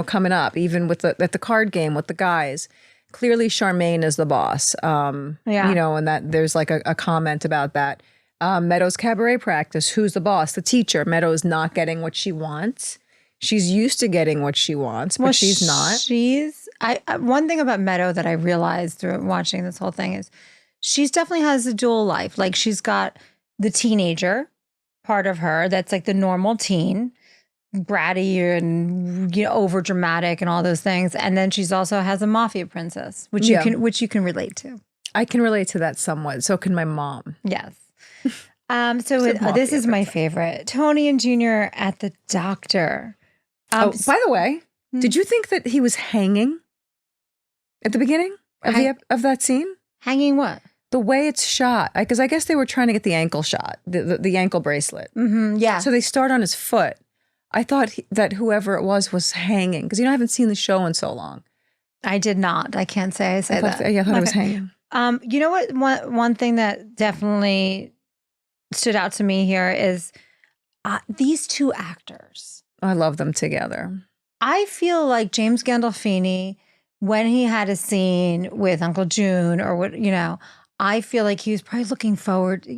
coming up, even with at the card game with the guys. Clearly, Charmaine is the boss. And that there's like a comment about that. Meadow's cabaret practice. Who's the boss? The teacher. Meadow's not getting what she wants. She's used to getting what she wants, but she's not. One thing about Meadow that I realized through watching this whole thing is she's definitely has a dual life. Like she's got the teenager part of her that's like the normal teen, bratty and over dramatic and all those things, and then she's also has a mafia princess, which you can relate to. I can relate to that somewhat. So can my mom. Yes. This is my favorite. Tony and Junior at the doctor. By the way, did you think that he was hanging at the beginning of that scene? Hanging what? The way it's shot, because I guess they were trying to get the ankle shot, the ankle bracelet. Mm-hmm, yeah. So they start on his foot. I thought that whoever it was hanging, because I haven't seen the show in so long. I did not. I can't say I said that. I thought it was hanging. You know what? One thing that definitely stood out to me here is these two actors. I love them together. I feel like James Gandolfini, when he had a scene with Uncle June or what, I feel like he was probably looking forward.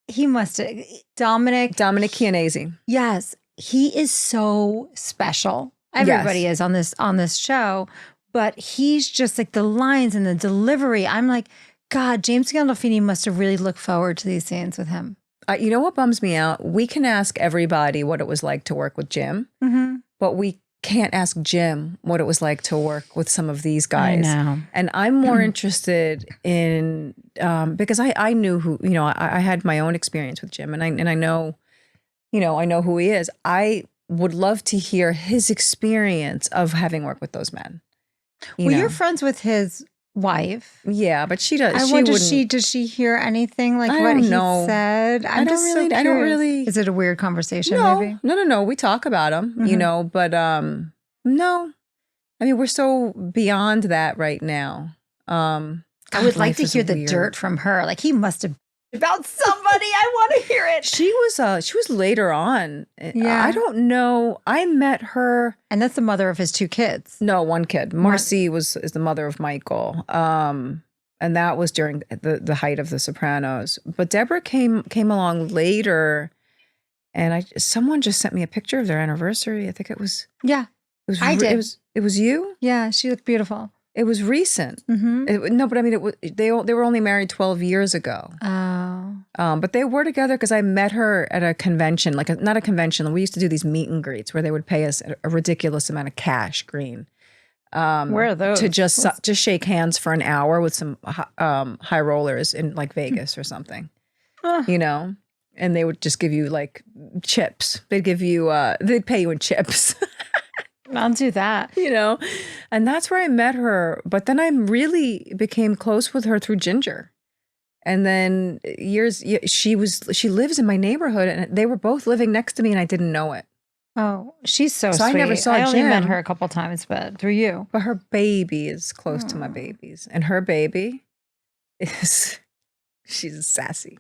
He must have. Dominic Chianese. Yes. He is so special. Everybody is on this show, but he's just like the lines and the delivery. I'm like, God, James Gandolfini must have really looked forward to these scenes with him. You know what bums me out? We can ask everybody what it was like to work with Jim, but we can't ask Jim what it was like to work with some of these guys. I know. And I'm more interested in, because I knew who, I had my own experience with Jim and I know, I know who he is. I would love to hear his experience of having worked with those men. You're friends with his wife. Yeah, but she does. Does she hear anything like what he said? I don't really. Is it a weird conversation? Maybe? No. We talk about him, but no. I mean, we're so beyond that right now. I would like to hear the dirt from her. Like he must have about somebody. I want to hear it. She was later on. Yeah. I don't know. I met her. And that's the mother of his two kids. No, one kid. Marcy is the mother of Michael. And that was during the height of the Sopranos. But Deborah came along later and someone just sent me a picture of their anniversary. I think it was. Yeah. I did. It was you? Yeah, she looked beautiful. It was recent. Mm-hmm. But I mean, they were only married 12 years ago. Oh. But they were together because I met her at a convention, not a convention. We used to do these meet and greets where they would pay us a ridiculous amount of cash, green. Where are those? To just shake hands for an hour with some high rollers in like Vegas or something, and they would just give you like chips. They'd give you, they'd pay you in chips. I'll do that. And that's where I met her. But then I really became close with her through Ginger. And then she lives in my neighborhood and they were both living next to me and I didn't know it. Oh, she's so sweet. I never saw I only Jim. met her a couple times, but through you. But her baby is close to my babies. And her baby she's a sassy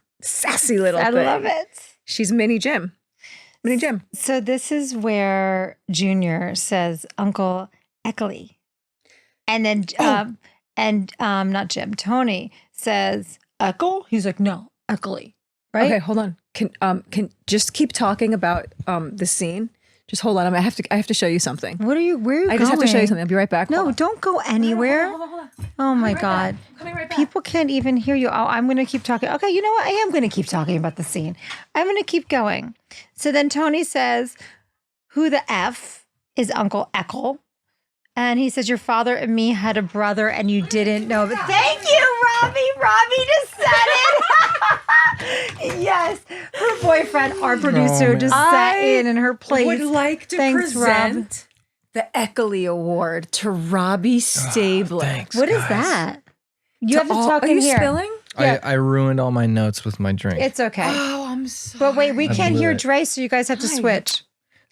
little thing. I love it. She's Mini Jim. So this is where Junior says Uncle Echoley. And then not Jim, Tony says Echoley. He's like, no, Echoley. Right? Okay, hold on. Can just keep talking about this scene? Just hold on. I have to show you something. Where are you going? I just have to show you something. I'll be right back. No, don't go anywhere. Hold on. Oh my God. Coming right back. People can't even hear you. Oh, I'm going to keep talking. Okay, you know what? I am going to keep talking about the scene. I'm going to keep going. So then Tony says, who the F is Uncle Echoley? And he says, your father and me had a brother and you didn't know. But thank you, Robbie. Robbie just said it. Yes. Her boyfriend, our producer, just sat in her place. Would like to present the Echoley Award to Robbie Stabler. Thanks, What is guys. that? You have to talk Are in you here. spilling? Yeah. I ruined all my notes with my drink. It's okay. Oh, I'm sorry. But wait, we can't blew hear it. Dre, so you guys have to switch.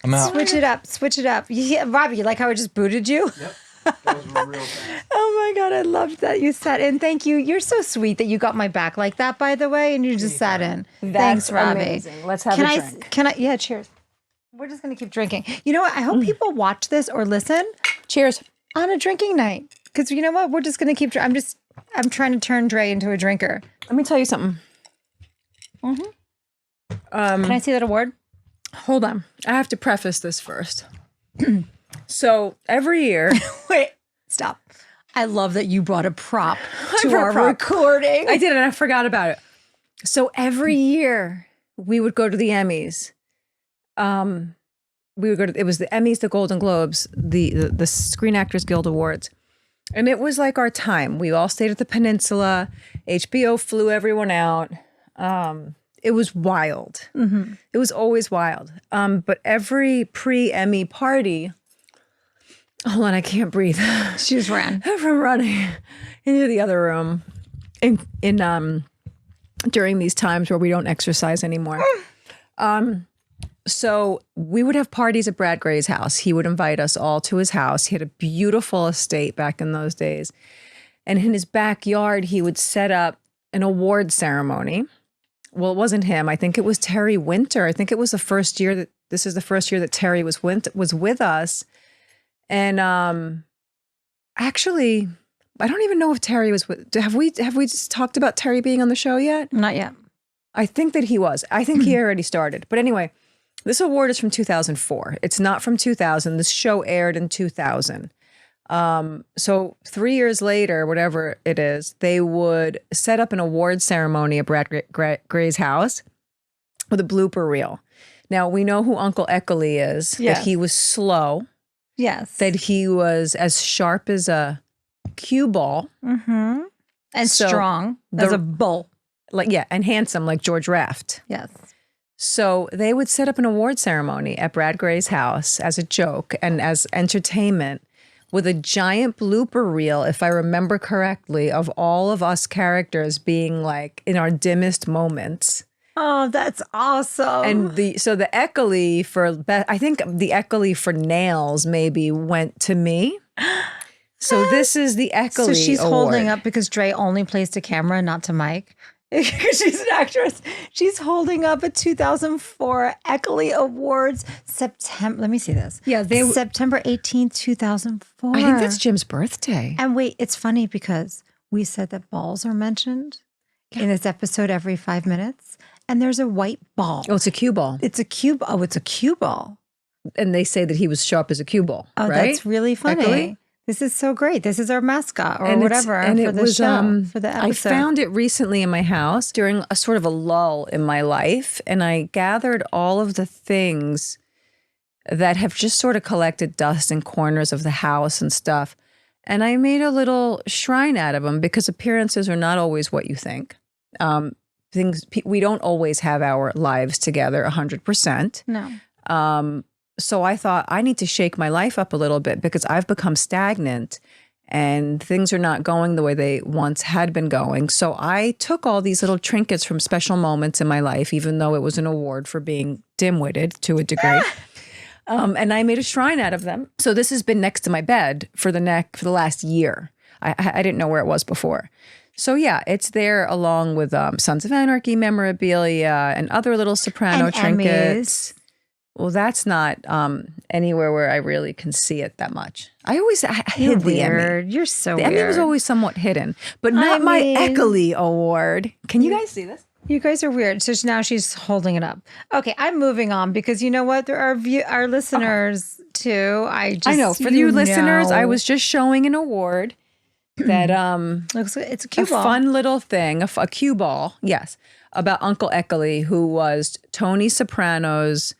I'm out. Switch it up. Switch it up. Robbie, you like how I just booted you? Yep. That was real fast. Oh my God, I loved that you sat in. Thank you. You're so sweet that you got my back like that, by the way, and you just sat in. Thanks, Robbie. Amazing. Let's have Can a I? drink. Can I? Yeah, cheers. We're just gonna keep drinking. You know what? I hope people watch this or listen Cheers. on a drinking night, because you know what? We're just gonna keep. I'm trying to turn Dre into a drinker. Let me tell you something. Can I see that award? Hold on. I have to preface this first. So every year, Wait, stop. I love that you brought a prop to brought a our prop. recording. I did it and I forgot about it. So every year we would go to the Emmys. We would go to, it was the Emmys, the Golden Globes, the Screen Actors Guild Awards. And it was like our time. We all stayed at the Peninsula. HBO flew everyone out. It was wild. It was always wild. But every pre-Emmy party, hold on, I can't breathe. She just ran. From running into the other room in during these times where we don't exercise anymore. So we would have parties at Brad Gray's house. He would invite us all to his house. He had a beautiful estate back in those days. And in his backyard, he would set up an award ceremony. Well, it wasn't him. I think it was Terry Winter. I think it was the first year that Terry was with us. And actually, I don't even know if Terry was with. Have we just talked about Terry being on the show yet? Not yet. I think that he was. I think he already started. But anyway, this award is from 2004. It's not from 2000. This show aired in 2000. So 3 years later, whatever it is, they would set up an award ceremony at Brad Gray's house with a blooper reel. Now, we know who Uncle Echoley is, Yes. that he was slow, Yes. that he was as sharp as a cue ball, And So strong as a bull. and handsome like George Raft. Yes. So they would set up an award ceremony at Brad Gray's house as a joke and as entertainment with a giant blooper reel, if I remember correctly, of all of us characters being like in our dimmest moments. Oh, that's awesome. And the Echoley I think the Echoley for nails maybe went to me. So this is the Echoley so she's Award. holding up because Dre only plays to camera, not to Mike. She's an actress. She's holding up a 2004 Echoley Awards September. Let me see this. Yeah, September 18th, 2004. I think that's Jim's birthday. And wait, it's funny because we said that balls are mentioned in this episode every 5 minutes, and there's a white ball. Oh, it's a cue ball. It's a cue. Oh, it's a cue ball. And they say that he was sharp as a cue ball. Oh, right? that's really funny. Echoley? This is so great. This is our mascot or And whatever and for it the was, show, for the I episode. found it recently in my house during a sort of a lull in my life, and I gathered all of the things that have just sort of collected dust in corners of the house and stuff. And I made a little shrine out of them because appearances are not always what you think. We don't always have our lives together 100%. No. So I thought I need to shake my life up a little bit because I've become stagnant and things are not going the way they once had been going. So I took all these little trinkets from special moments in my life, even though it was an award for being dim-witted to a degree. And I made a shrine out of them. So this has been next to my bed for the last year. I didn't know where it was before. So yeah, it's there along with Sons of Anarchy memorabilia and other little Soprano And trinkets. Emmys. Well, that's not anywhere where I really can see it that much. I You're hid the Emmy. weird. You're so The weird. Emmy was always somewhat hidden, but not my Echoley Award. Can you guys see this? You guys are weird. So now she's holding it up. Okay, I'm moving on because you know what? There are our listeners too. I know for you listeners, I was just showing an award that it's a cue a ball. fun little thing, a cue ball, yes, about Uncle Echoley, who was Tony Soprano's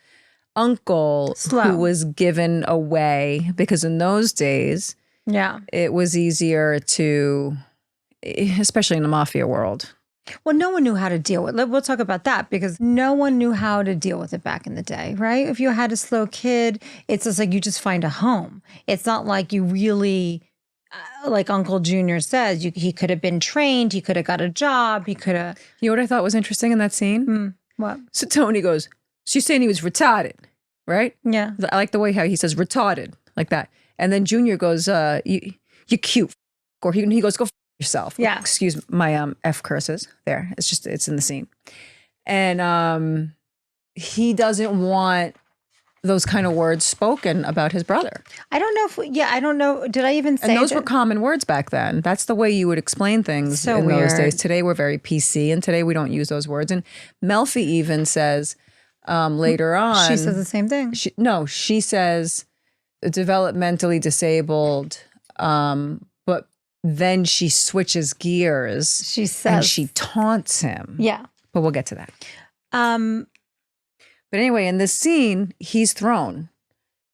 uncle, who was given away because in those days, yeah, it was easier to, especially in the mafia world, Well, no one knew how to deal with it. We'll talk about that because no one knew how to deal with it back in the day, right? If you had a slow kid, it's just like you just find a home. It's not like you really, like Uncle Junior says, he could have been trained, he could have got a job, he could have. You know what I thought was interesting in that scene? What? So Tony goes, she's saying he was retarded, right? Yeah. I like the way how he says retarded, like that. And then Junior goes, you cute. Or he goes, go f yourself. Yeah. Excuse my F curses there. It's in the scene. And he doesn't want those kind of words spoken about his brother. I don't know if, I don't know. Did I even say And those that? were common words back then. That's the way you would explain things So in those weird. days. Today we're very PC and today we don't use those words. And Melfi even says later on. She says the same thing. She says developmentally disabled, but then she switches gears. She says. And she taunts him. Yeah. But we'll get to that. But anyway, in this scene, he's thrown.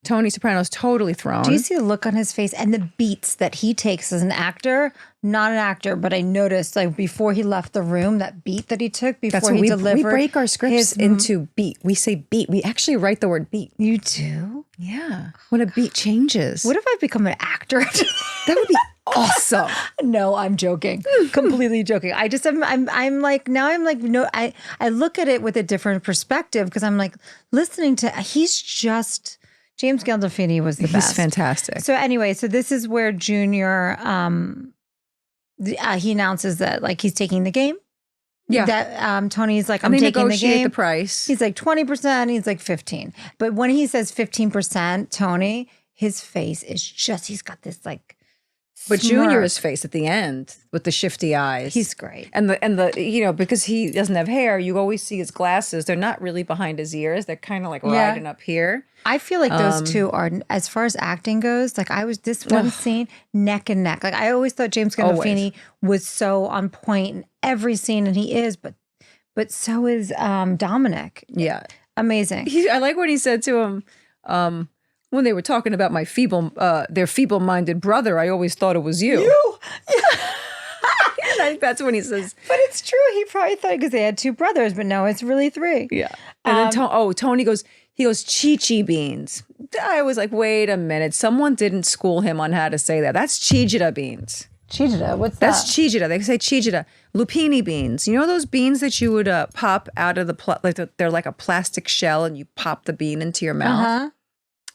Tony Soprano's totally thrown. Do you see the look on his face and the beats that he takes as an actor? Not an actor, but I noticed like before he left the room, that beat that he took before That's what he delivered. we break our scripts into beat. We say beat. We actually write the word beat. You do? Yeah. When a beat changes. What if I become an actor? That would be awesome. No, I'm joking. Completely joking. I just I'm like now I'm like no I look at it with a different perspective because I'm like listening to he's just James Gandolfini was the best. He's fantastic. So anyway, so this is where Junior he announces that like he's taking the game. Yeah. That Tony's like, And I'm they taking the negotiate game. the price. He's like 20%, he's like 15. But when he says 15%, Tony, his face is just, he's got this like But smirk. Junior's face at the end with the shifty eyes. He's great. And the because he doesn't have hair, you always see his glasses. They're not really behind his ears. They're kind of like riding up here. I feel like those two are, as far as acting goes, like this one scene, neck and neck. Like I always thought James Gandolfini was so on point in every scene, and he is, but so is Dominic. Yeah. Amazing. I like what he said to him when they were talking about their feeble-minded brother. I always thought it was you. And I think that's when he says. But it's true. He probably thought because they had two brothers, but no, it's really three. Yeah. And then Tony goes, chi-chi beans. I was like, wait a minute. Someone didn't school him on how to say that. That's chijita beans. Chijita, what's That's that? chijita. They say chijita. Lupini beans. You know those beans that you would pop out of they're like a plastic shell and you pop the bean into your mouth? Uh-huh.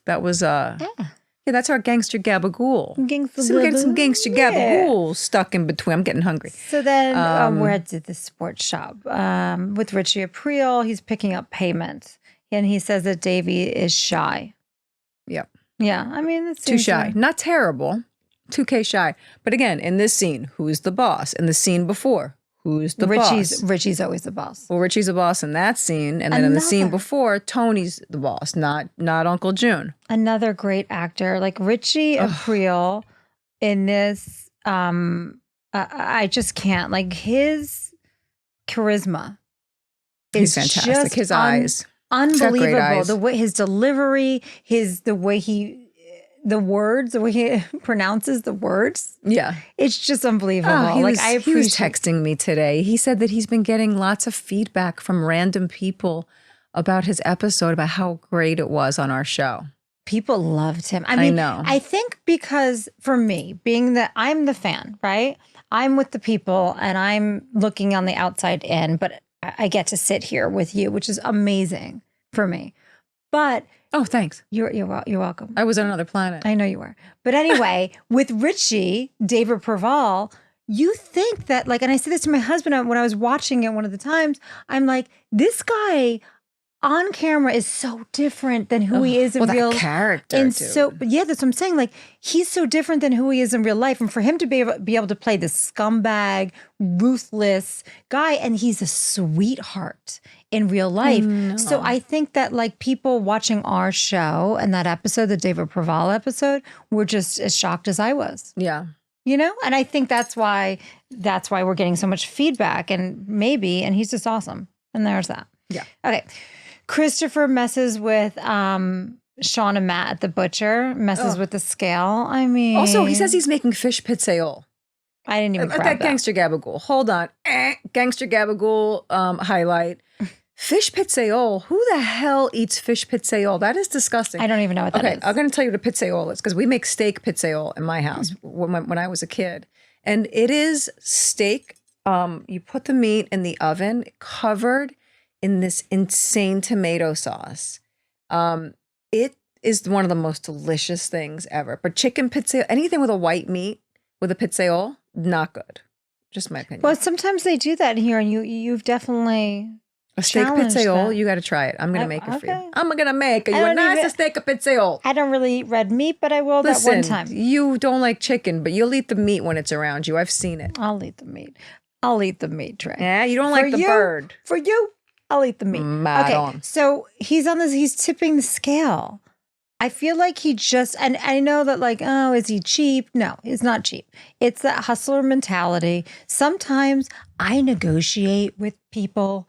That was, that's our gangster gabagool. Gangster So we're getting some gabagool. gangster gabagool stuck in between. I'm getting hungry. So then we're at the sports shop with Richie Aprile. He's picking up payments. And he says that Davey is shy. Yep. Yeah, I mean, it's Too shy. Not terrible. 2K shy. But again, in this scene, who's the boss? In the scene before, who's the boss? Richie's always the boss. Well, Richie's the boss in that scene. And then in the scene before, Tony's the boss, not Uncle June. Another great actor. Like Richie Aprile in this, I just can't. Like his charisma He's is fantastic. just His eyes. unbelievable. great eyes. The way his delivery, the way he pronounces the words. Yeah. It's just unbelievable. He was appreciate texting me today. He said that he's been getting lots of feedback from random people about his episode, about how great it was on our show. people loved him. I mean, know. I think because for me, being that I'm the fan, right? I'm with the people and I'm looking on the outside in, but I get to sit here with you, which is amazing for me. But Oh, thanks. you're welcome. I was on another planet. I know you were. But anyway, with Richie, David Preval, you think that, like, and I said this to my husband when I was watching it one of the times, I'm like, this guy on camera is so different than who he is in real that character, and dude. so, but yeah, that's what I'm saying. Like, he's so different than who he is in real life. And for him to be able to play this scumbag, ruthless guy, and he's a sweetheart in real life. So I think that, like, people watching our show and that episode, the David Preval episode, were just as shocked as I was. Yeah. You know? And I think that's why we're getting so much feedback, and he's just awesome. And there's that. Yeah. Okay. Christopher messes with Sean and Matt at the butcher, messes with the scale. I mean, Also, he says he's making fish pizzaiole. I didn't even grab that that. Gangster Gabagool. Hold on. Gangster Gabagool highlight. Fish pizzaiole. Who the hell eats fish pizzaiole? That is disgusting. I don't even know what that is. I'm going to tell you what a pizzaiole is because we make steak pizzaiole in my house when I was a kid. And it is steak. You put the meat in the oven covered in this insane tomato sauce. It is one of the most delicious things ever. But chicken pizzaiole, anything with a white meat with a pizzaiole, not good. Just my opinion. Well, sometimes they do that here, and you've definitely a steak challenged pizzaiole, that. you got to try it. I'm going to make it for you. Okay. I'm going to make it. I You a don't nice even- steak pizzaiole. I don't really eat red meat, but I will that one time. You don't like chicken, but you'll eat the meat when it's around you. I've seen it. I'll eat the meat. I'll eat the meat, Trey. Yeah, you don't like the bird. For you, I'll eat the meat. Madam. So he's tipping the scale. I feel like he just, and I know that like, oh, is he cheap? No, he's not cheap. It's that hustler mentality. Sometimes I negotiate with people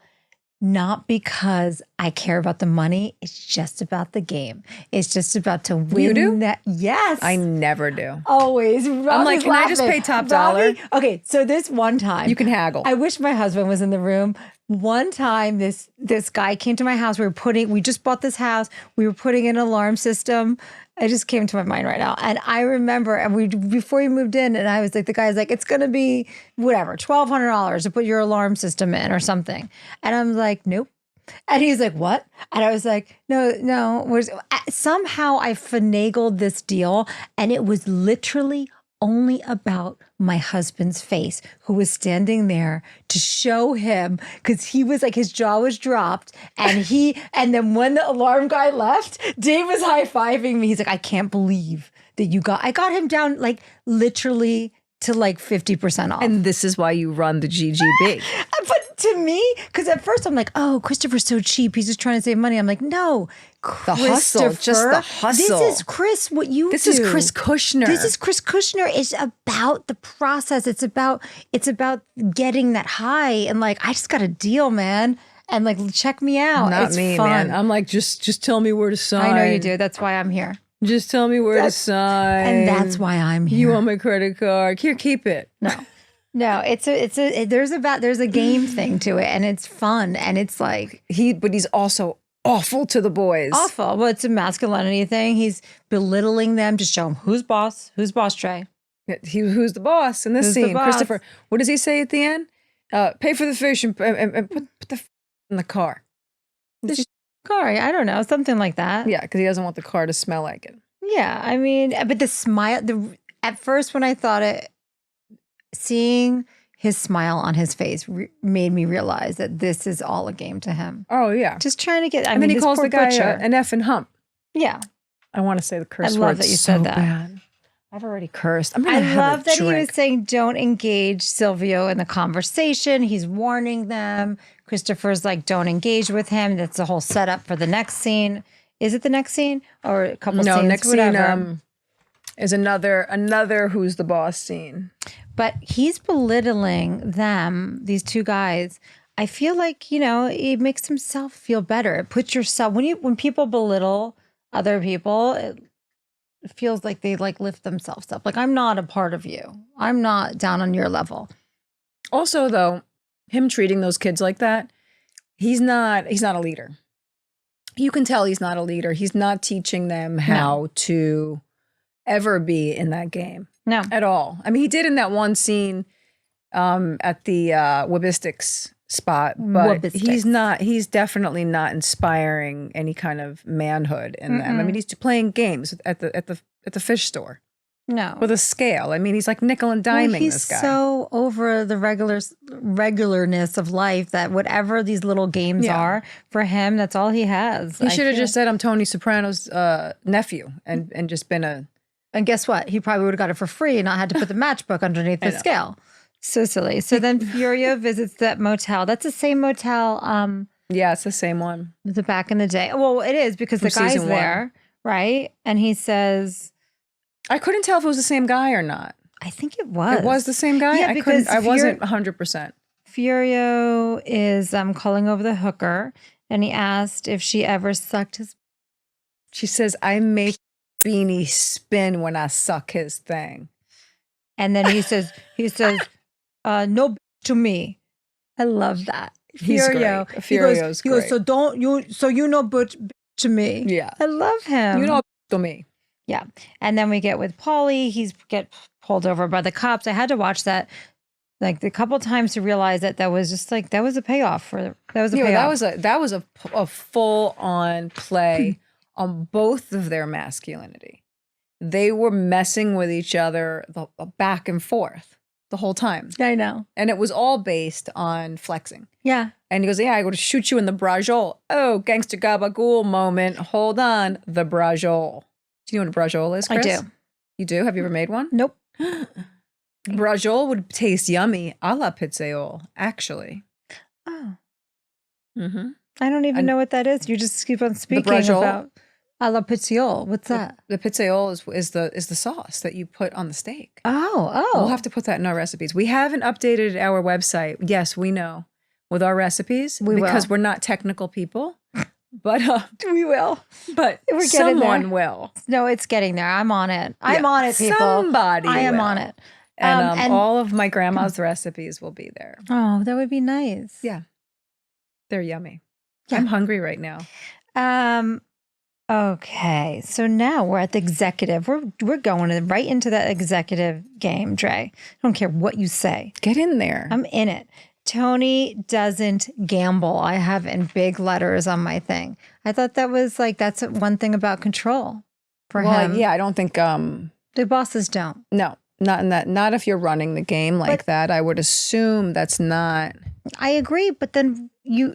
not because I care about the money. It's just about the game. It's just about to win. You do? That. Yes. I never do. Always. I'm like, can I just pay top dollar? Okay, so this one time. You can haggle. I wish my husband was in the room. One time, this guy came to my house. We just bought this house. We were putting in an alarm system. It just came to my mind right now. And I remember, before we moved in, and I was like, the guy's like, it's going to be whatever, $1,200 to put your alarm system in or something. And I'm like, nope. And he's like, what? And I was like, no. Somehow I finagled this deal, and it was literally only about my husband's face, who was standing there to show him, because he was like, his jaw was dropped, and then when the alarm guy left, Dave was high-fiving me. He's like, I can't believe that I got him down like literally to like 50% off. And this is why you run the GGB. But to me, because at first I'm like, oh, Christopher's so cheap. He's just trying to save money. I'm like, no, The hustle, just the hustle. This is Chris, what you This do. is Chris Kushner. This is Chris Kushner. It's about the process. It's about getting that high. And like, I just got a deal, man. And like, check me out. Not it's me, fun. man. I'm like, just tell me where to sign. I know you do. That's why I'm here. Just tell me where to sign. And that's why I'm here. You want my credit card? Here, keep it. No, there's a game thing to it, and it's fun, and it's like But he's also awful to the boys. awful. Well, it's a masculinity thing. He's belittling them to show them who's boss, Trey. Who's the boss in this Who's the scene? boss? Christopher. What does he say at the end? Pay for the fish and put the in the car. Sorry, I don't know, something like that. Yeah, because he doesn't want the car to smell like it. Yeah, I mean, but the smile. At first, when I thought it, seeing his smile on his face made me realize that this is all a game to him. Oh yeah. Just trying to get. And then he calls the guy an effing hump. Yeah, I want to say the curse I word. love that you so said that. bad. I've already cursed. I'm gonna I have love a that drink. he was saying, "Don't engage Silvio in the conversation." He's warning them. Christopher's like, "Don't engage with him." That's the whole setup for the next scene. Is it the next scene or a couple No, scenes? next Whatever. scene is another who's the boss scene. But he's belittling them, these two guys. I feel like, it makes himself feel better. It puts yourself, when people belittle other people, it feels like they like lift themselves up. Like, I'm not a part of you. I'm not down on your level. Also, though, him treating those kids like that, he's not a leader. You can tell he's not a leader. He's not teaching them how to ever be in that game. No. At all. I mean, he did in that one scene at the Wabistics spot, but he's definitely not inspiring any kind of manhood in them. I mean, he's playing games at the fish store. No. With a scale. I mean, he's like nickel and diming this guy. He's so over the regularness of life that whatever these little games are for him, that's all he has. He should have just said, I'm Tony Soprano's nephew and just been a... And guess what? He probably would have got it for free and not had to put the matchbook underneath the scale. So silly. So then Furio visits that motel. That's the same motel. Yeah, it's the same one. The back in the day. Well, it is because the guy's there, right? And he says... I couldn't tell if it was the same guy or not. I think it was. It was the same guy? Yeah, because I wasn't 100%. Furio is calling over the hooker, and he asked if she ever sucked his... She says, I make Beanie spin when I suck his thing. And then he says, no to me. I love that. He's Furio. great. Furio's he goes, great. so you know, but to me. Yeah. I love him. You know to me. Yeah. And then we get with Paulie. He's get pulled over by the cops. I had to watch that like a couple times to realize that was just like, that was a payoff payoff. That was a full on play on both of their masculinity. They were messing with each other the back and forth the whole time. I know. And it was all based on flexing. Yeah. And he goes, yeah, I go to shoot you in the brajol. Oh, gangster gabagool moment. Hold on. The brajol. Do you know what a brajol is, Chris? I do. You do? Have you ever made one? Nope. Brajol would taste yummy a la pizzaiole, actually. Oh. Mm-hmm. I don't even know what that is. You just keep on speaking about a la pizzaiole. What's that? The pizzaiole is the sauce that you put on the steak. Oh. We'll have to put that in our recipes. We haven't updated our website. Yes, we know. With our recipes. Because we're not technical people. But we will. But we're someone will. No, it's getting there. I'm on it. I'm on it, people. Somebody I am will. on it. And all of my grandma's recipes will be there. Oh, that would be nice. Yeah. They're yummy. Yeah. I'm hungry right now. Okay. So now we're at the executive. We're going right into that executive game, Dre. I don't care what you say. Get in there. I'm in it. Tony doesn't gamble. I have in big letters on my thing. I thought that was that's one thing about control for him. Yeah, I don't think the bosses don't. No, not in that. Not if you're running the game like that. I would assume that's not. I agree, but then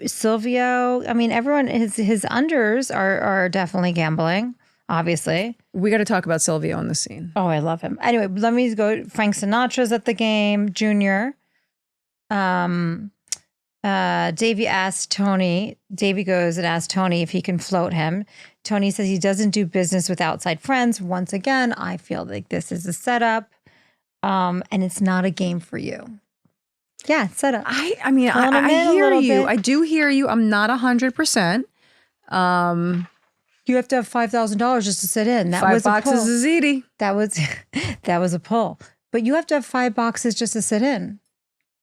Silvio. I mean, everyone his unders are definitely gambling. Obviously, we got to talk about Silvio in the scene. Oh, I love him. Anyway, let me go. Frank Sinatra's at the game. Junior. Davey asked Tony. Davey goes and asks Tony if he can float him. Tony says he doesn't do business with outside friends. Once again, I feel like this is a setup, and it's not a game for you. Yeah, setup. I mean, I hear you. I do hear you. I'm not 100%. You have to have $5,000 just to sit in. That $5 was a pull. is easy. That was a pull. But you have to have $5 just to sit in.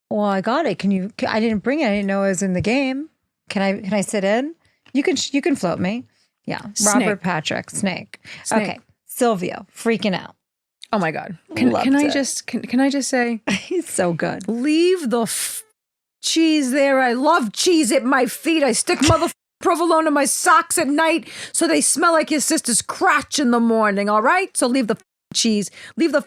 Well, I got it. I didn't bring it. I didn't know it was in the game. Can I sit in? You can float me. Yeah. Snake. Robert Patrick, Snake. Okay. Silvio, freaking out. Oh my God. Can I just say he's so good. Leave the cheese there. I love cheese at my feet. I stick provolone in my socks at night so they smell like your sister's crotch in the morning. All right? So leave the cheese. Leave the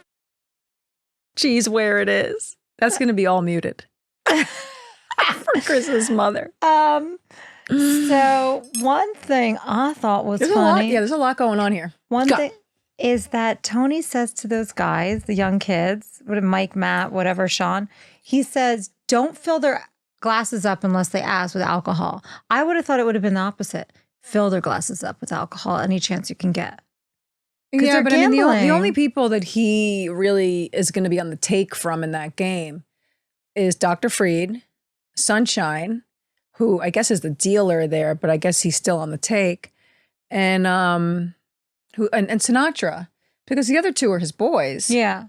cheese where it is. That's going to be all muted for Chris's mother. So one thing I thought was funny. There's a lot going on here. One thing is that Tony says to those guys, the young kids, Mike, Matt, whatever, Sean, he says, don't fill their glasses up unless they ask with alcohol. I would have thought it would have been the opposite. Fill their glasses up with alcohol any chance you can get. Yeah, but I mean, the only people that he really is going to be on the take from in that game is Dr. Freed, Sunshine, who I guess is the dealer there, but I guess he's still on the take, and Sinatra, because the other two are his boys. Yeah.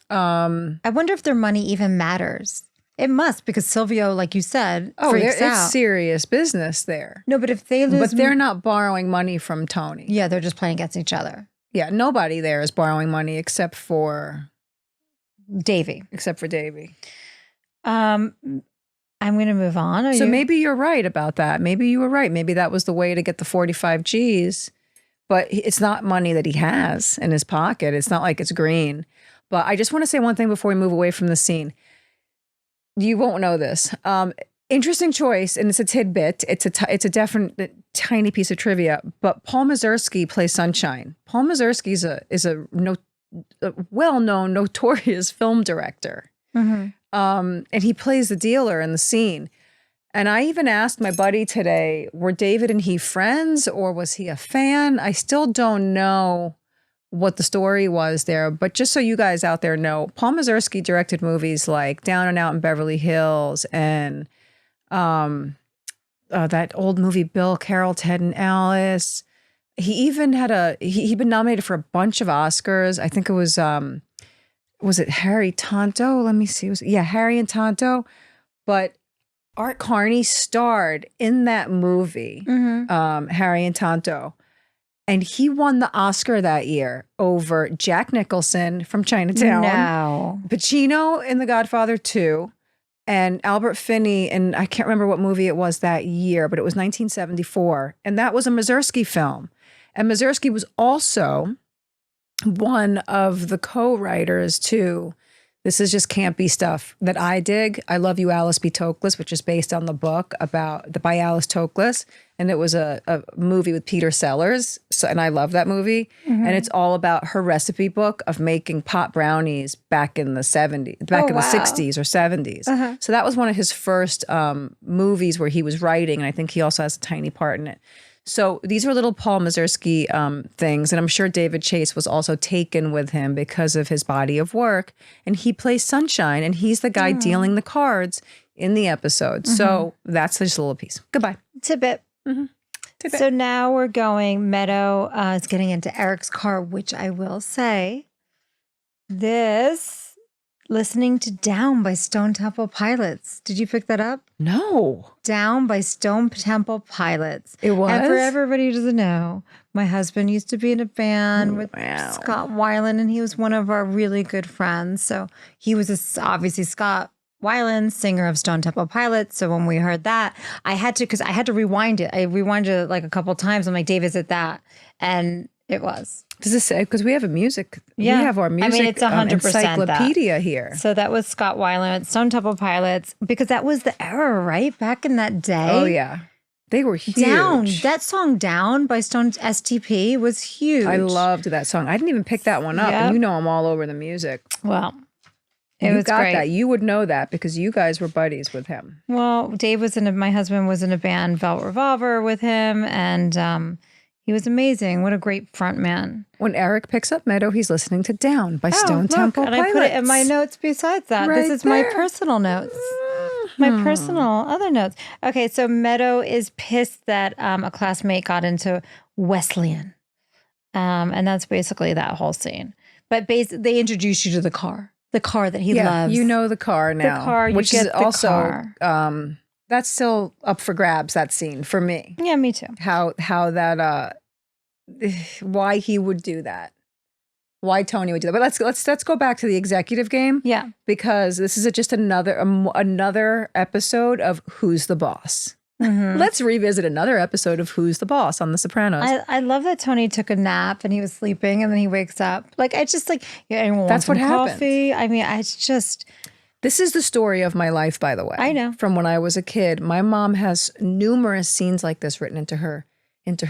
I wonder if their money even matters. It must, because Silvio, like you said, freaks out. It's serious business there. No, but if they lose, but they're not borrowing money from Tony. Yeah, they're just playing against each other. Yeah, nobody there is borrowing money except for Davey. I'm going to move on. Maybe you're right about that. Maybe you were right. Maybe that was the way to get the 45 G's, but it's not money that he has in his pocket. It's not like it's green. But I just want to say one thing before we move away from the scene. You won't know this. Interesting choice, and it's a tidbit. It's a definite tiny piece of trivia. But Paul Mazursky plays Sunshine. Paul Mazursky is a well-known, notorious film director, and he plays the dealer in the scene. And I even asked my buddy today, were David and he friends, or was he a fan? I still don't know what the story was there, but just so you guys out there know, Paul Mazursky directed movies like Down and Out in Beverly Hills and that old movie Bill, Carol, Ted and Alice. He even had he'd been nominated for a bunch of Oscars. I think it was was it Harry Tonto? Let me see. Harry and Tonto. But Art Carney starred in that movie, Harry and Tonto. And he won the Oscar that year over Jack Nicholson from Chinatown. No. Pacino in The Godfather 2. And Albert Finney, and I can't remember what movie it was that year, but it was 1974. And that was a Mazursky film. And Mazursky was also one of the co-writers to This Is Just Campy Stuff that I dig. I Love You, Alice B. Toklas, which is based on the book by Alice Toklas. And it was a movie with Peter Sellers. And I love that movie. And it's all about her recipe book of making pot brownies back in the 70s, the 60s or 70s. So that was one of his first movies where he was writing. And I think he also has a tiny part in it. So these were little Paul Mazursky things. And I'm sure David Chase was also taken with him because of his body of work. And he plays Sunshine. And he's the guy dealing the cards in the episode. So that's just a little piece. Goodbye. Tidbit. So now we're going, Meadow is getting into Eric's car, which I will say, listening to Down by Stone Temple Pilots. Did you pick that up? No. Down by Stone Temple Pilots. It was? And for everybody who doesn't know, my husband used to be in a band with Scott Weiland, and he was one of our really good friends. So he was obviously Scott Weiland, singer of Stone Temple Pilots. So when we heard that, I had to rewind it. I rewinded it like a couple of times. I'm like, Dave, is it that? And it was. Does it say? Because we have we have our music it's 100% encyclopedia here. So that was Scott Weiland, Stone Temple Pilots, because that was the era, right? Back in that day. Oh, yeah. They were huge. Down. That song Down by Stone STP was huge. I loved that song. I didn't even pick that one up. Yep. And you know I'm all over the music. Well, It was great. that. You would know that because you guys were buddies with him. Well, my husband was in a band, Velvet Revolver, with him, and he was amazing. What a great front man. When Eric picks up Meadow, he's listening to Down by Stone Temple and Pilots. I put it in my notes besides that. Right this is there. my personal notes. My personal other notes. Okay, so Meadow is pissed that a classmate got into Wesleyan. And that's basically that whole scene. But they introduce you to the car that he loves. You know the car now. The car, you which get is the also, car. That's still up for grabs, that scene, for me. Yeah, me too. How that, why he would do that. Why Tony would do that. But let's go back to the executive game. Yeah. Because this is just another episode of Who's the Boss. Let's revisit another episode of Who's the Boss on The Sopranos. I love that Tony took a nap and he was sleeping and then he wakes up. Like, I just anyone That's wants what some happened. coffee. I mean, it's just. This is the story of my life, by the way. I know. From when I was a kid. My mom has numerous scenes like this written into her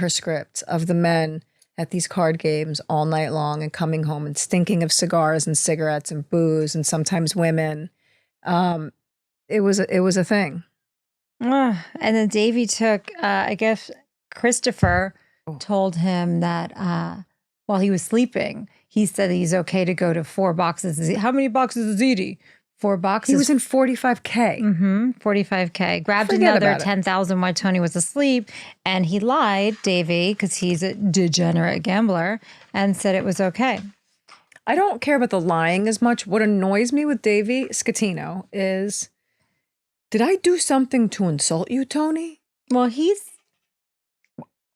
scripts of the men at these card games all night long and coming home and stinking of cigars and cigarettes and booze and sometimes women. It was a thing. And then Davey took, I guess Christopher told him that while he was sleeping, he said he's okay to go to 4 boxes. How many boxes is Edie? 4 boxes. He was in 45K. 45K. Grabbed Forget another about it. 10,000 while Tony was asleep. And he lied, Davey, because he's a degenerate gambler, and said it was okay. I don't care about the lying as much. What annoys me with Davey Scatino is, did I do something to insult you, Tony? Well, he's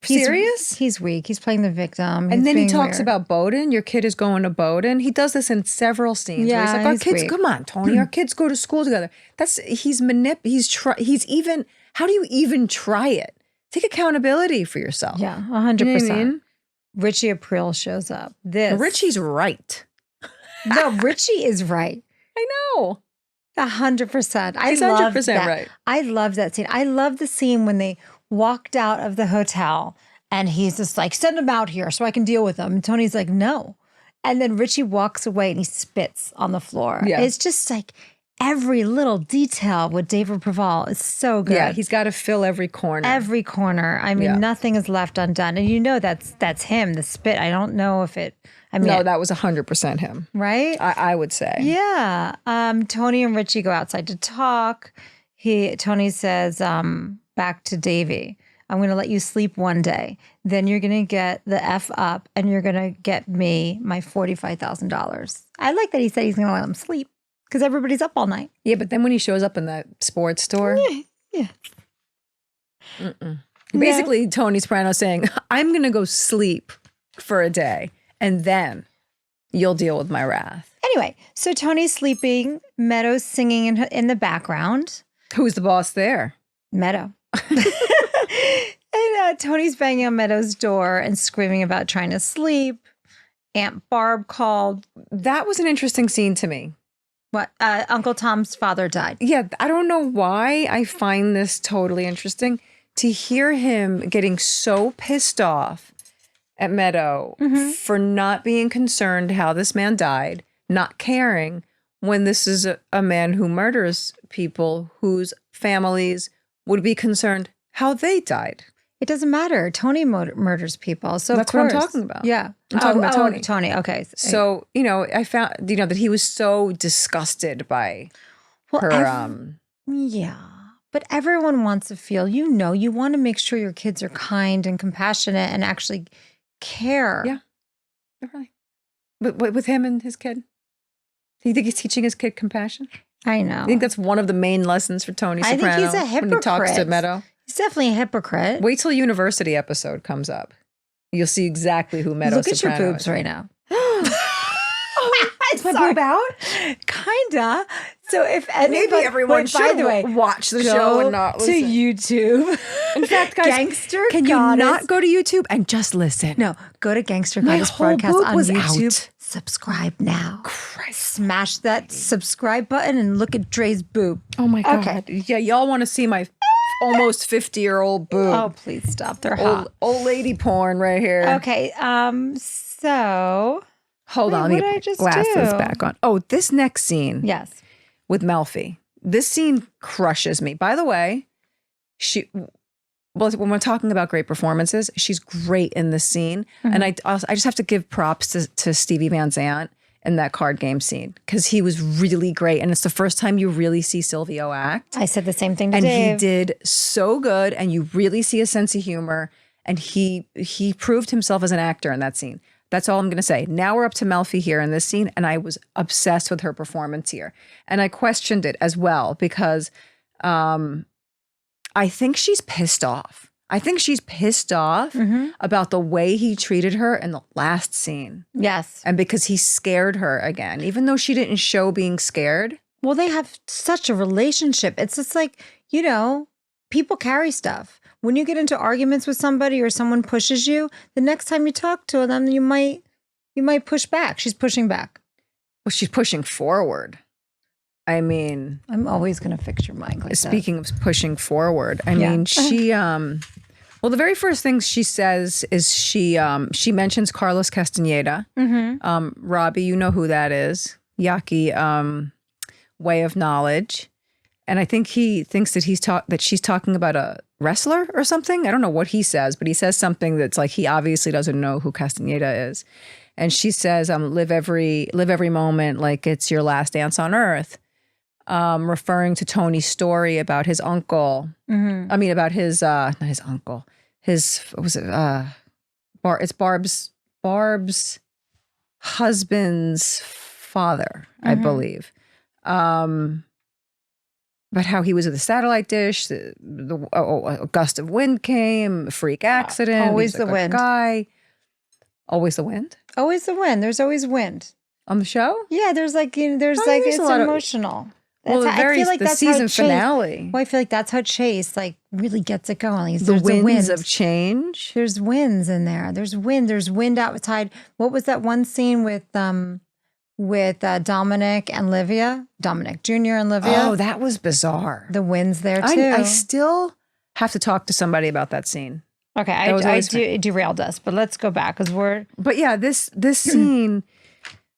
serious? He's weak. He's playing the victim. And then he talks weird. about Bowdoin. Your kid is going to Bowdoin. He does this in several scenes. Yeah, where he's like, our he's kids, weak. come on, Tony, our kids go to school together. He's how do you even try it? Take accountability for yourself. Yeah, You know what 100%. I mean? Richie April shows up. Richie's right. No, Richie is right. I know. 100%. He's 100% right. I love that scene. I love the scene when they walked out of the hotel and he's just like, send him out here so I can deal with them. And Tony's like, no. And then Richie walks away and he spits on the floor. Yeah. It's just like every little detail with David Preval is so good. Yeah, he's got to fill every corner. Every corner. I mean, Yeah. nothing is left undone. And you know that's him, the spit. I don't know if it, No, that was 100% him. right? I would say. Yeah. Tony and Richie go outside to talk. Tony says back to Davey, I'm going to let you sleep one day. Then you're going to get the F up and you're going to get me my $45,000. I like that he said he's going to let him sleep because everybody's up all night. Yeah, but then when he shows up in that sports store. Yeah. Basically, Tony Soprano saying, I'm going to go sleep for a day and then you'll deal with my wrath. Anyway, so Tony's sleeping. Meadow's singing in the background. Who's the boss there? Meadow. And Tony's banging on Meadow's door and screaming about trying to sleep. Aunt Barb called. That was an interesting scene to me. What? Uncle Tom's father died. Yeah, I don't know why I find this totally interesting. To hear him getting so pissed off at Meadow for not being concerned how this man died, not caring when this is a man who murders people whose families would be concerned how they died. It doesn't matter. Tony murders people. So that's what I'm talking about. Yeah. I'm talking about Tony. Tony. Okay. So, I found, that he was so disgusted by her. Yeah. But everyone wants to feel, you want to make sure your kids are kind and compassionate and actually care. Yeah. Really. But with him and his kid? Do you think he's teaching his kid compassion? I know. I think that's one of the main lessons for Tony Soprano. I think he's a hypocrite. When he talks to Meadow. He's definitely a hypocrite. Wait till University episode comes up. You'll see exactly who Meadow Soprano is. Look at your boobs right now. Is my boob out? Kinda. So if anybody, maybe everyone should by the way, watch the show and not listen to YouTube. In fact, guys, Gangster can you Goddess. not go to YouTube and just listen? No, go to Gangster My Goddess whole Broadcast boob on was YouTube. out. Subscribe now. Christ. Smash that subscribe button and look at Dre's boob. Oh my God. Okay. Yeah, y'all want to see my almost 50-year-old boob. Oh, please stop. They're hot. Old lady porn right here. Okay. So Hold on, let me get glasses back on. Oh, this next scene. Yes. With Melfi. This scene crushes me. By the way, when we're talking about great performances, she's great in this scene. And I just have to give props to Stevie Van Zandt in that card game scene because he was really great. And it's the first time you really see Silvio act. I said the same thing to and Dave. He did so good, and you really see a sense of humor. And he proved himself as an actor in that scene. That's all I'm going to say. Now we're up to Melfi here in this scene, and I was obsessed with her performance here. And I questioned it as well because I think she's pissed off. I think she's pissed off about the way he treated her in the last scene. Yes. And because he scared her again, even though she didn't show being scared. Well, they have such a relationship. It's just like, people carry stuff. When you get into arguments with somebody or someone pushes you, the next time you talk to them, you might push back. She's pushing back. Well, she's pushing forward. I mean, I'm always going to fix your mic like speaking of pushing forward, I mean, she, well, the very first thing she says is she mentions Carlos Castaneda. Robbie, you know who that is. Yaki, way of knowledge. And I think he thinks that she's talking about a wrestler or something. I don't know what he says, but he says something that's like he obviously doesn't know who Castaneda is. And she says, live every moment like it's your last dance on earth. Referring to Tony's story about his uncle. I mean, about his, not his uncle, what was it? It's Barb's husband's father, I believe. But how he was at the satellite dish, a gust of wind came, a freak accident. Always the wind. Guy. Always the wind? Always the wind. There's always wind. On the show? Yeah, there's it's emotional. The season finale. Well, I feel like that's how Chase really gets it going. The winds of change. There's winds in there. There's wind. There's wind outside. What was that one scene with Dominic and Livia? Dominic Jr. and Livia. Oh, that was bizarre. The wind's there too. I still have to talk to somebody about that scene. Okay, I derailed us, but let's go back because we're. But yeah, this scene,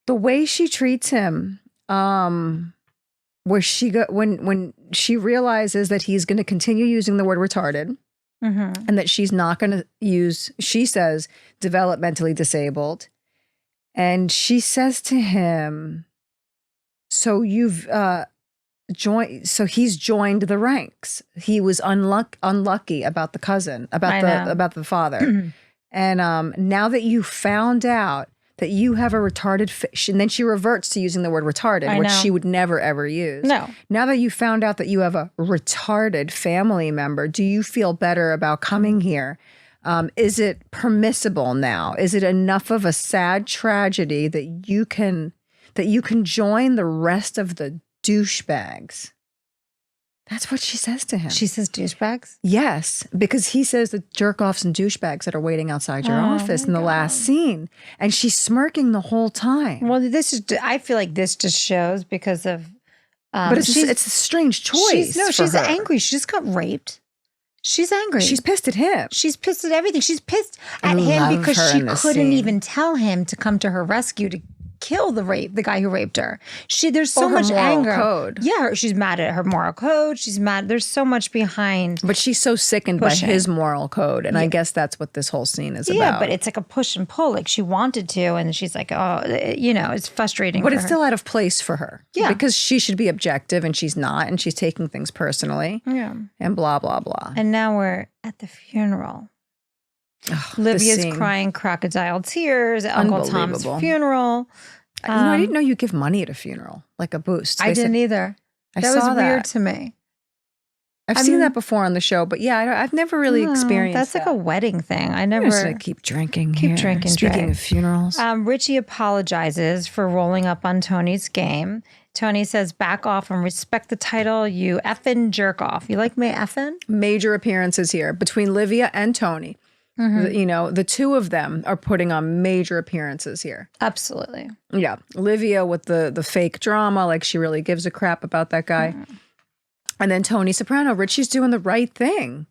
the way she treats him, where when she realizes that he's going to continue using the word retarded, and that she's not going to use, she says, developmentally disabled, and she says to him, "So he's joined the ranks. He was unlucky about the cousin, about the father. And now that you found out that you have a retarded, and then she reverts to using the word retarded, which she would never ever use. No. Now that you found out that you have a retarded family member, do you feel better about coming here? Is it permissible now? Is it enough of a sad tragedy that you can join the rest of the douchebags? That's what she says to him. She says douchebags? Yes, because he says the jerk-offs and douchebags that are waiting outside your office in the last scene. And she's smirking the whole time. Well, I feel like this just shows because of... but it's a strange choice. She's angry. She just got raped. She's angry. She's pissed at him. She's pissed at everything. She's pissed at him because she couldn't even tell him to come to her rescue to kill the guy who raped her. There's so much anger. Code. Yeah, she's mad at her moral code. She's mad. There's so much behind. But she's so sickened by his moral code, and I guess that's what this whole scene is about. Yeah, but it's like a push and pull. Like she wanted to, and she's like, oh, it's frustrating. But it's still out of place for her. Yeah, because she should be objective, and she's not, and she's taking things personally. Yeah, and blah blah blah. And now we're at the funeral. Livia's crying crocodile tears at Uncle Tom's funeral. I didn't know you give money at a funeral, like a boost. I didn't either. That was weird to me. I've seen that before on the show, but I've never really experienced that's that. Like a wedding thing. I never. I'm just gonna keep drinking. Speaking of funerals, Richie apologizes for rolling up on Tony's game. Tony says, back off and respect the title, you effing jerk off. You like me effing? Major appearances here between Livia and Tony. The two of them are putting on major appearances here. Absolutely. Yeah. Livia with the fake drama, like she really gives a crap about that guy. And then Tony Soprano, Richie's doing the right thing.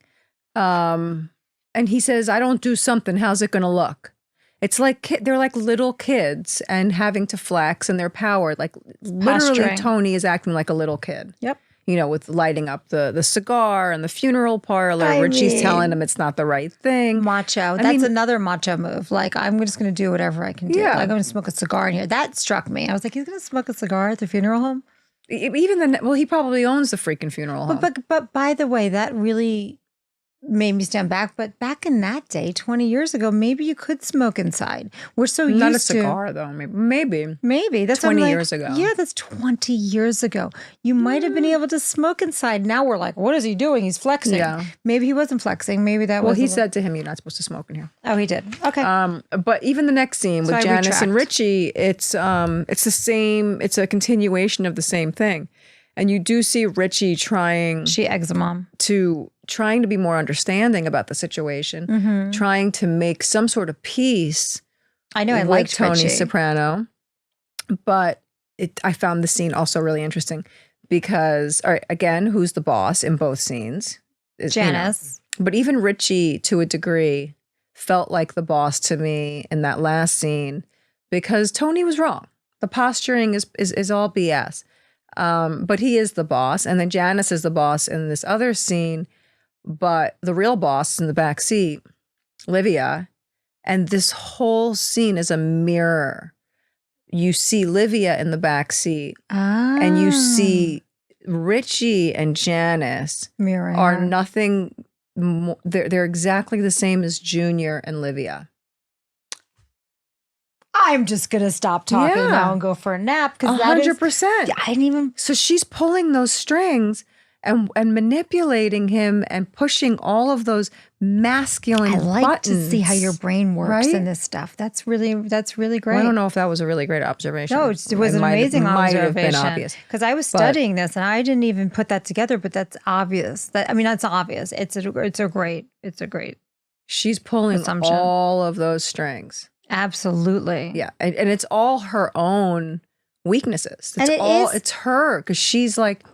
And he says, I don't do something, how's it going to look? It's like they're like little kids and having to flex and their power. Like literally Tony is acting like a little kid. Yep. With lighting up the cigar and the funeral parlor. Richie's telling him it's not the right thing. Macho. That's another macho move. Like, I'm just going to do whatever I can do. Yeah. Like, I'm going to smoke a cigar in here. That struck me. I was like, he's going to smoke a cigar at the funeral home? He probably owns the freaking funeral home. But by the way, that really made me stand back. But back in that day, 20 years ago, maybe you could smoke inside. We're so used to... Not a cigar, though. Maybe. That's 20 years ago. Yeah, that's 20 years ago. You might have been able to smoke inside. Now we're like, what is he doing? He's flexing. Yeah. Maybe he wasn't flexing. Maybe that was... Well, he said to him, you're not supposed to smoke in here. Oh, he did. Okay. But even the next scene with Janice and Richie, it's the same... It's a continuation of the same thing. And you do see Richie trying... She eggs him on. Trying to be more understanding about the situation, trying to make some sort of peace. I know, I liked Tony Richie. Soprano, but I found the scene also really interesting because, all right, again, who's the boss in both scenes? Janice. But even Richie, to a degree, felt like the boss to me in that last scene because Tony was wrong. The posturing is all BS. But he is the boss, and then Janice is the boss in this other scene. But the real boss in the back seat, Livia, and this whole scene is a mirror. You see Livia in the back seat, and you see Richie and Janice are nothing more. They're exactly the same as Junior and Livia. I'm just gonna stop talking now and go for a nap because 100%. I didn't even. So she's pulling those strings and manipulating him and pushing all of those masculine buttons. I like to see how your brain works in this stuff. That's really great. Well, I don't know if that was a really great observation. No, it was an amazing observation. Because I was studying this and I didn't even put that together. But that's obvious. That's obvious. It's a great. She's pulling assumption. All of those strings. Absolutely. Yeah, and it's all her own weaknesses. It's her because she's like.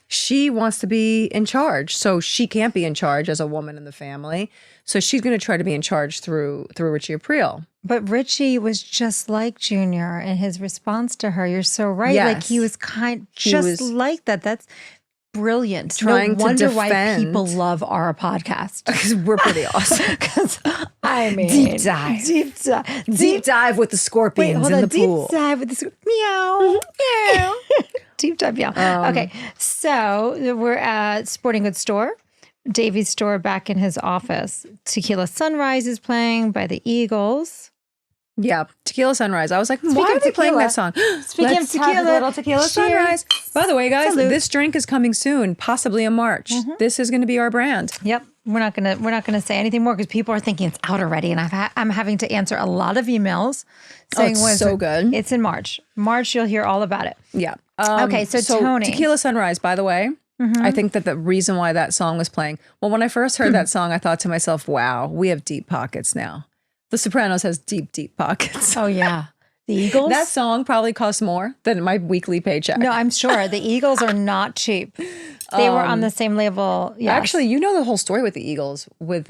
She wants to be in charge, so she can't be in charge as a woman in the family. So she's going to try to be in charge through Richie Aprile. But Richie was just like Junior in his response to her. You're so right. Yes. Like he was like that. brilliant. Trying no wonder to why defend. people love our podcast. Because we're pretty awesome. Because I mean, Deep dive. Deep dive with the scorpions in the pool. Deep dive with the meow, meow. Deep dive, meow. Okay, so we're at Sporting Goods store, Davey's store, back in his office. Tequila Sunrise is playing by the Eagles. Yeah, Tequila Sunrise. I was like, why are they playing that song? Speaking of tequila, little Tequila cheers. Sunrise. By the way, guys, Salute. this drink is coming soon, possibly in March. This is going to be our brand. Yep, we're not gonna say anything more because people are thinking it's out already, and I'm having to answer a lot of emails saying it's when so good. It's in March. March, you'll hear all about it. Yeah. Okay, so Tony. Tequila Sunrise, by the way, I think that the reason why that song was playing, well, when I first heard that song, I thought to myself, wow, we have deep pockets now. The Sopranos has deep, deep pockets. Oh yeah, the Eagles. That song probably costs more than my weekly paycheck. No, I'm sure the Eagles are not cheap. They were on the same level. Yes. Actually, you know the whole story with the Eagles. With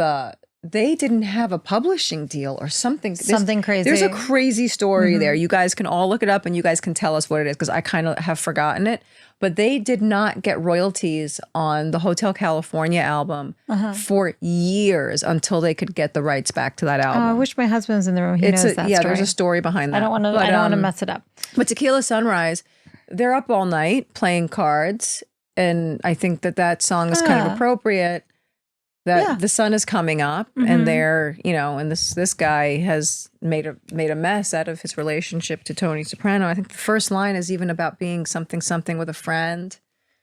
they didn't have a publishing deal or something. Something crazy. There's a crazy story there. You guys can all look it up and you guys can tell us what it is because I kind of have forgotten it. But they did not get royalties on the Hotel California album for years until they could get the rights back to that album. I wish my husband was in the room. He knows that story. There's a story behind that. I don't want to mess it up. But Tequila Sunrise, they're up all night playing cards, and I think that song is kind of appropriate. That the sun is coming up, and they're, and this guy has made a mess out of his relationship to Tony Soprano. I think the first line is even about being something with a friend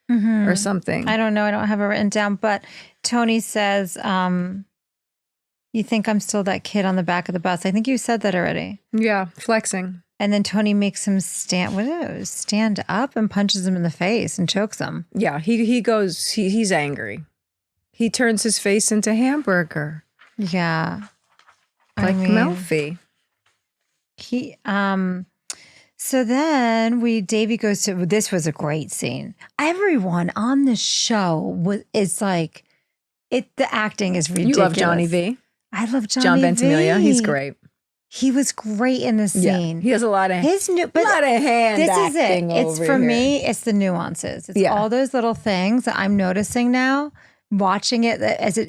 or something. I don't know. I don't have it written down, but Tony says, "You think I'm still that kid on the back of the bus?" I think you said that already. Yeah, flexing. And then Tony makes him stand up and punches him in the face and chokes him. Yeah, he's angry. He turns his face into hamburger. Yeah. Like Melfi. So then Davey goes to, this was a great scene. Everyone on the show is like, the acting is ridiculous. You love Johnny V. I love John V. Ventimiglia. He's great. He was great in this scene. Yeah, he has a lot of hand this is it. It's for here. me, it's the nuances. It's all those little things that I'm noticing now. Watching it as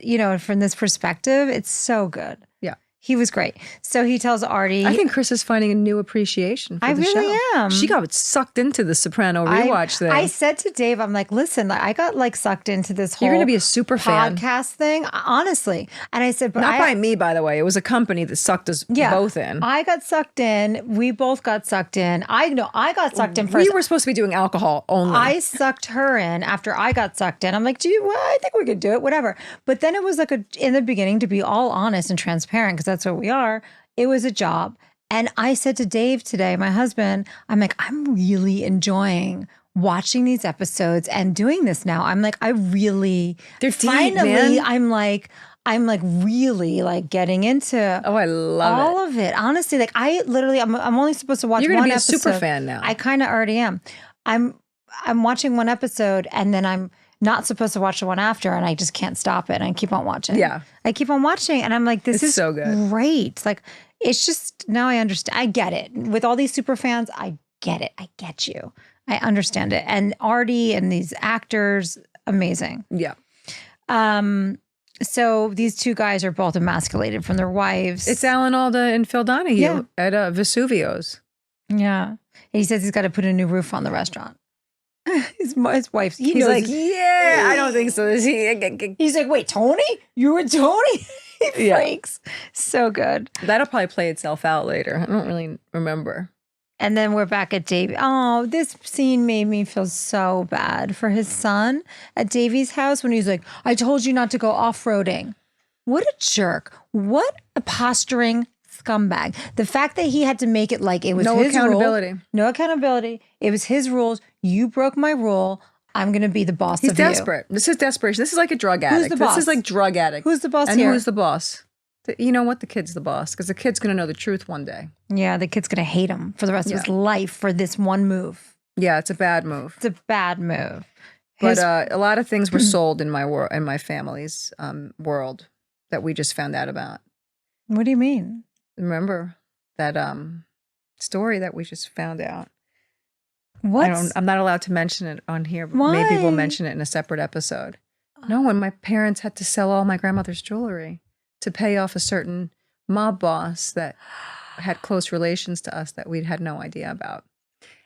from this perspective, it's so good. Yeah. He was great. So he tells Artie. I think Chris is finding a new appreciation for the show. I really am. She got sucked into the Soprano rewatch thing. I said to Dave, I'm like, listen, I got sucked into this whole You're going to be a super fan. Podcast thing, honestly. And I said, but not by me, by the way. It was a company that sucked us both in. I got sucked in. We both got sucked in. I got sucked in first. We were supposed to be doing alcohol only. I sucked her in after I got sucked in. I'm like, I think we could do it, whatever. But then it was like in the beginning, to be all honest and transparent, because that's what we are. It was a job. And I said to Dave today, my husband, I'm like, I'm really enjoying watching these episodes and doing this now. I'm like, they're deep, finally, man. I'm really like getting into I love all of it. Honestly, like I'm only supposed to watch You're one gonna be episode. a super fan now. I kind of already am. I'm watching one episode and then I'm not supposed to watch the one after, and I just can't stop it. I keep on watching. Yeah. I keep on watching, and I'm like, this is so good. Great. Like, it's just, now I understand. I get it. With all these super fans, I get it. I get you. I understand it. And Artie and these actors, amazing. Yeah. So these two guys are both emasculated from their wives. It's Alan Alda and Phil Donahue at Vesuvio's. Yeah. And he says he's got to put a new roof on the restaurant. His wife. He's like, yeah, I don't think so. He's like, wait, Tony? You were Tony? He freaks. So good. That'll probably play itself out later. I don't really remember. And then we're back at Davey. Oh, this scene made me feel so bad for his son at Davey's house when he's like, I told you not to go off-roading. What a jerk. What a posturing scumbag. The fact that he had to make it like it was his accountability. Rule, no accountability. It was his rules. You broke my rule. I'm going to be the boss of you. He's desperate. This is desperation. This is like a drug addict. Who's the boss? This is like drug addict. Who's the boss and here? Who's the boss? You know what? The kid's the boss because the kid's going to know the truth one day. Yeah, the kid's going to hate him for the rest of his life for this one move. Yeah, it's a bad move. It's a bad move. But a lot of things were sold in my family's world that we just found out about. What do you mean? Remember that story that we just found out? I'm not allowed to mention it on here, but Why? maybe we'll mention it in a separate episode. No, when my parents had to sell all my grandmother's jewelry to pay off a certain mob boss that had close relations to us that we had no idea about.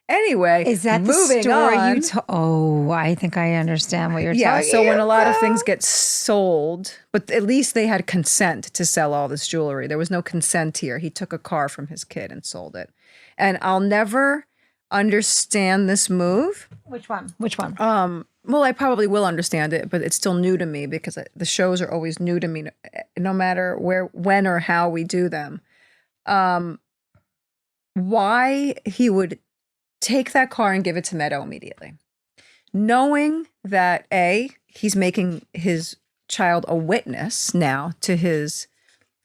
Anyway, Is that moving the story on. you told? Oh, I think I understand what you're Yeah, talking so when a lot of about. things get sold, but at least they had consent to sell all this jewelry. There was no consent here. He took a car from his kid and sold it. And I'll never understand this move. Which one? Which one? Well, I probably will understand it, but it's still new to me because the shows are always new to me, no matter where, when, or how we do them. Why he would take that car and give it to Meadow immediately, knowing that he's making his child a witness now to his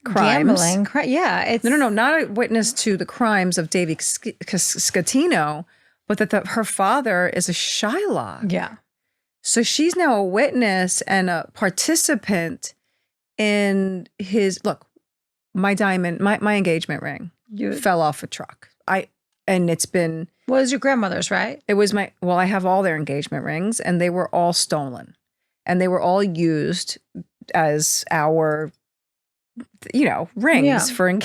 crimes. Gambling. Yeah. It's No, not a witness to the crimes of Davey Scatino, but that her father is a Shylock. Yeah. So she's now a witness and a participant in his my diamond, my engagement ring fell off a truck. And it's been. Well, it was your grandmother's, right? It was I have all their engagement rings and they were all stolen and they were all used as our, rings for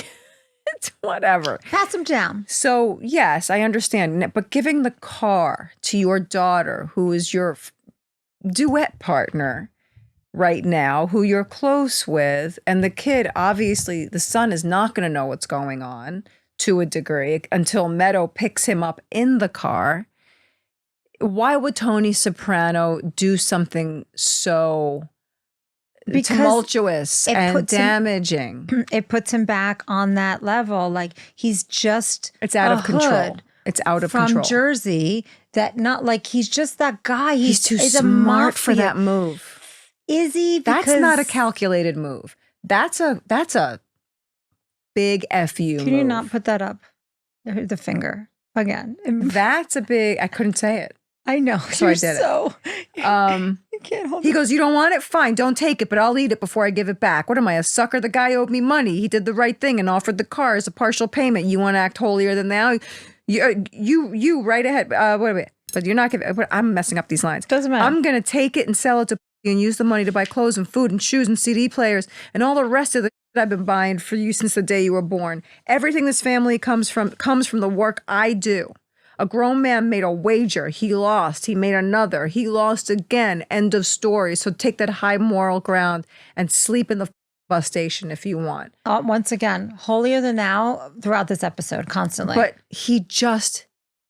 whatever. Pass them down. So yes, I understand. But giving the car to your daughter, who is your duet partner right now, who you're close with, and the kid, obviously the son is not going to know what's going on to a degree until Meadow picks him up in the car. Why would Tony Soprano do something so tumultuous and damaging? It puts him back on that level. Like he's just it's out of control. It's out of control. From Jersey, that not like he's just that guy. He's too smart for that move. Is he? That's not a calculated move. That's a big FU Can move. you not put that up? The finger again. That's a big. I couldn't say it. I know. So I did it. You can't hold He goes, "You don't want it? Fine, don't take it, but I'll eat it before I give it back. What am I, a sucker? The guy owed me money. He did the right thing and offered the car as a partial payment. You want to act holier than thou? You right ahead. Wait a minute. But you're not giving. I'm messing up these lines. Doesn't matter. I'm gonna take it and sell it to and use the money to buy clothes and food and shoes and CD players and all the rest of the shit I've been buying for you since the day you were born. Everything this family comes from the work I do. A grown man made a wager. He lost. He made another. He lost again. End of story. So take that high moral ground and sleep in the bus station if you want." Once again, holier than thou throughout this episode, constantly. But he just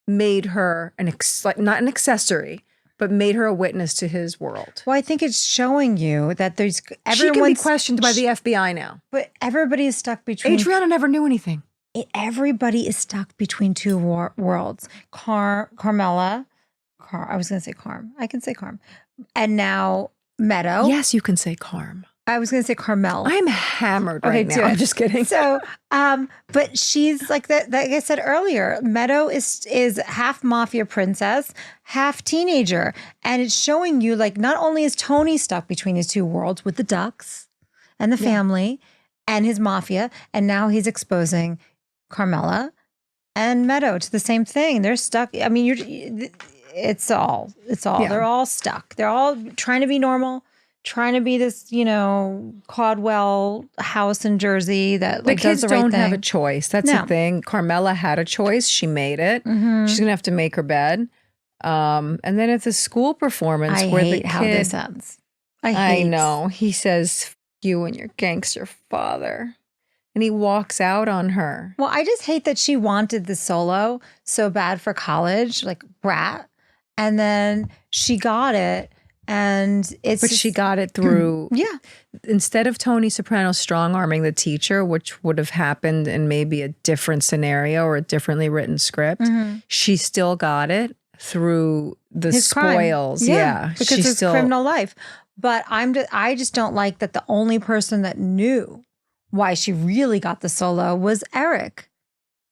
made her not an accessory, but made her a witness to his world. Well, I think it's showing you that She can be questioned by the FBI now. But everybody is stuck between. Adriana never knew anything. Everybody is stuck between two worlds. Carmela. I was going to say Carm. I can say Carm. And now Meadow. Yes, you can say Carm. I was going to say Carmel. I'm hammered right now. I'm just kidding. So, but she's like that. Like I said earlier, Meadow is half mafia princess, half teenager, and it's showing you like not only is Tony stuck between these two worlds with the ducks and the family and his mafia, and now he's exposing Carmela and Meadow to the same thing. They're stuck. I mean, it's all. Yeah. They're all stuck. They're all trying to be normal. Trying to be this, Caldwell house in Jersey that like the kids does the right don't thing. have a choice. That's the thing. Carmela had a choice. She made it. Mm-hmm. She's gonna have to make her bed. And then at the school performance, I where hate the kid, how this ends. I know. He says, "F you and your gangster father," and he walks out on her. Well, I just hate that she wanted the solo so bad for college, like brat, and then she got it. And she got it through. Instead of Tony Soprano strong-arming the teacher, which would have happened in maybe a different scenario or a differently written script, she still got it through the his spoils. Crime. Yeah, because she's his criminal life. But I just don't like that the only person that knew why she really got the solo was Eric,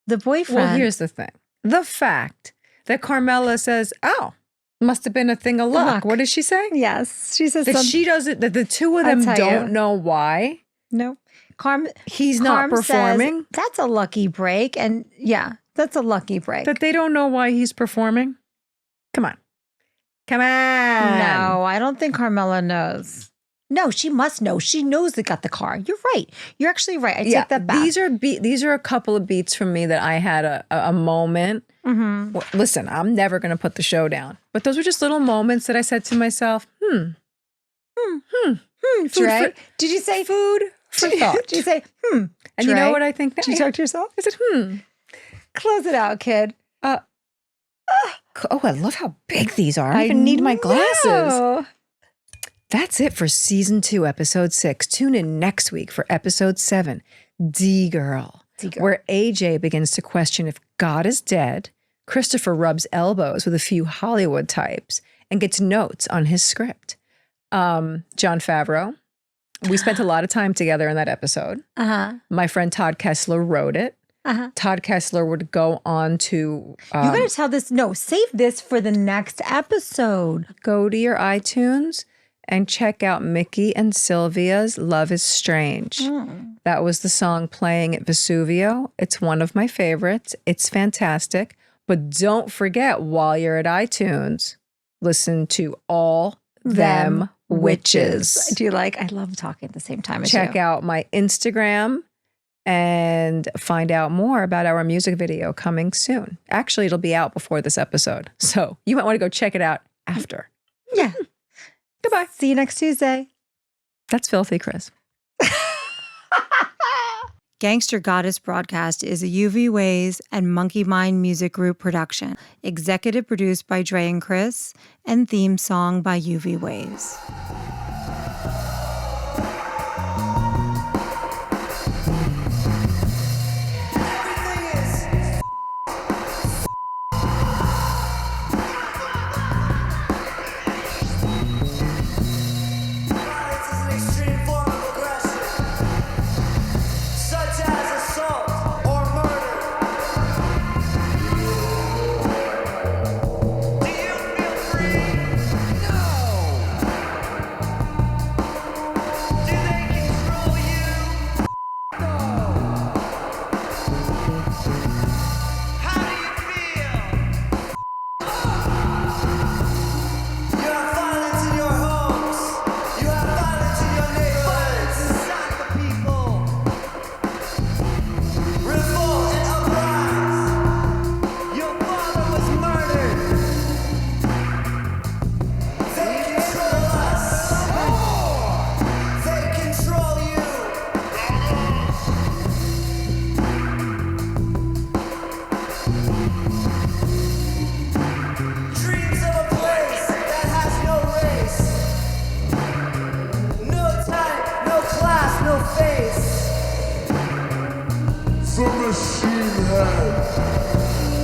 the boyfriend. Well, here's the thing. The fact that Carmela says, "Oh, must have been a thing of luck." What does she say? Yes. She says that she doesn't, that the two of them don't know why. No. He's not performing. Says, that's a lucky break. And that's a lucky break. That they don't know why he's performing. Come on. Come on. No, I don't think Carmela knows. No, she must know. She knows they got the car. You're right. You're actually right. I take that back. These are a couple of beats from me that I had a moment. Mm-hmm. Well, listen, I'm never going to put the show down. But those were just little moments that I said to myself, food Dre, did you say food for thought. Did you say, And Dre? you know what I think now? Did you talk to yourself? I said, Close it out, kid. Oh, I love how big these are. I don't even need my glasses. know. That's it for season 2, episode 6. Tune in next week for episode 7, D-Girl, where AJ begins to question if God is dead. Christopher rubs elbows with a few Hollywood types and gets notes on his script. Jon Favreau. We spent a lot of time together in that episode. Uh-huh. My friend Todd Kessler wrote it. Uh-huh. Todd Kessler would go on to... You got to tell this. No, save this for the next episode. Go to your iTunes and check out Mickey and Sylvia's Love is Strange. That was the song playing at Vesuvio. It's one of my favorites. It's fantastic. But don't forget, while you're at iTunes, listen to All Them Witches. Do you like? I love talking at the same time as you. Check out my Instagram and find out more about our music video coming soon. Actually, it'll be out before this episode. So you might want to go check it out after. Yeah. Goodbye. See you next Tuesday. That's filthy, Chris. Gangster Goddess Broadcast is a UV Ways and Monkey Mind Music Group production. Executive produced by Drea and Chris and theme song by UV Ways. The machine head.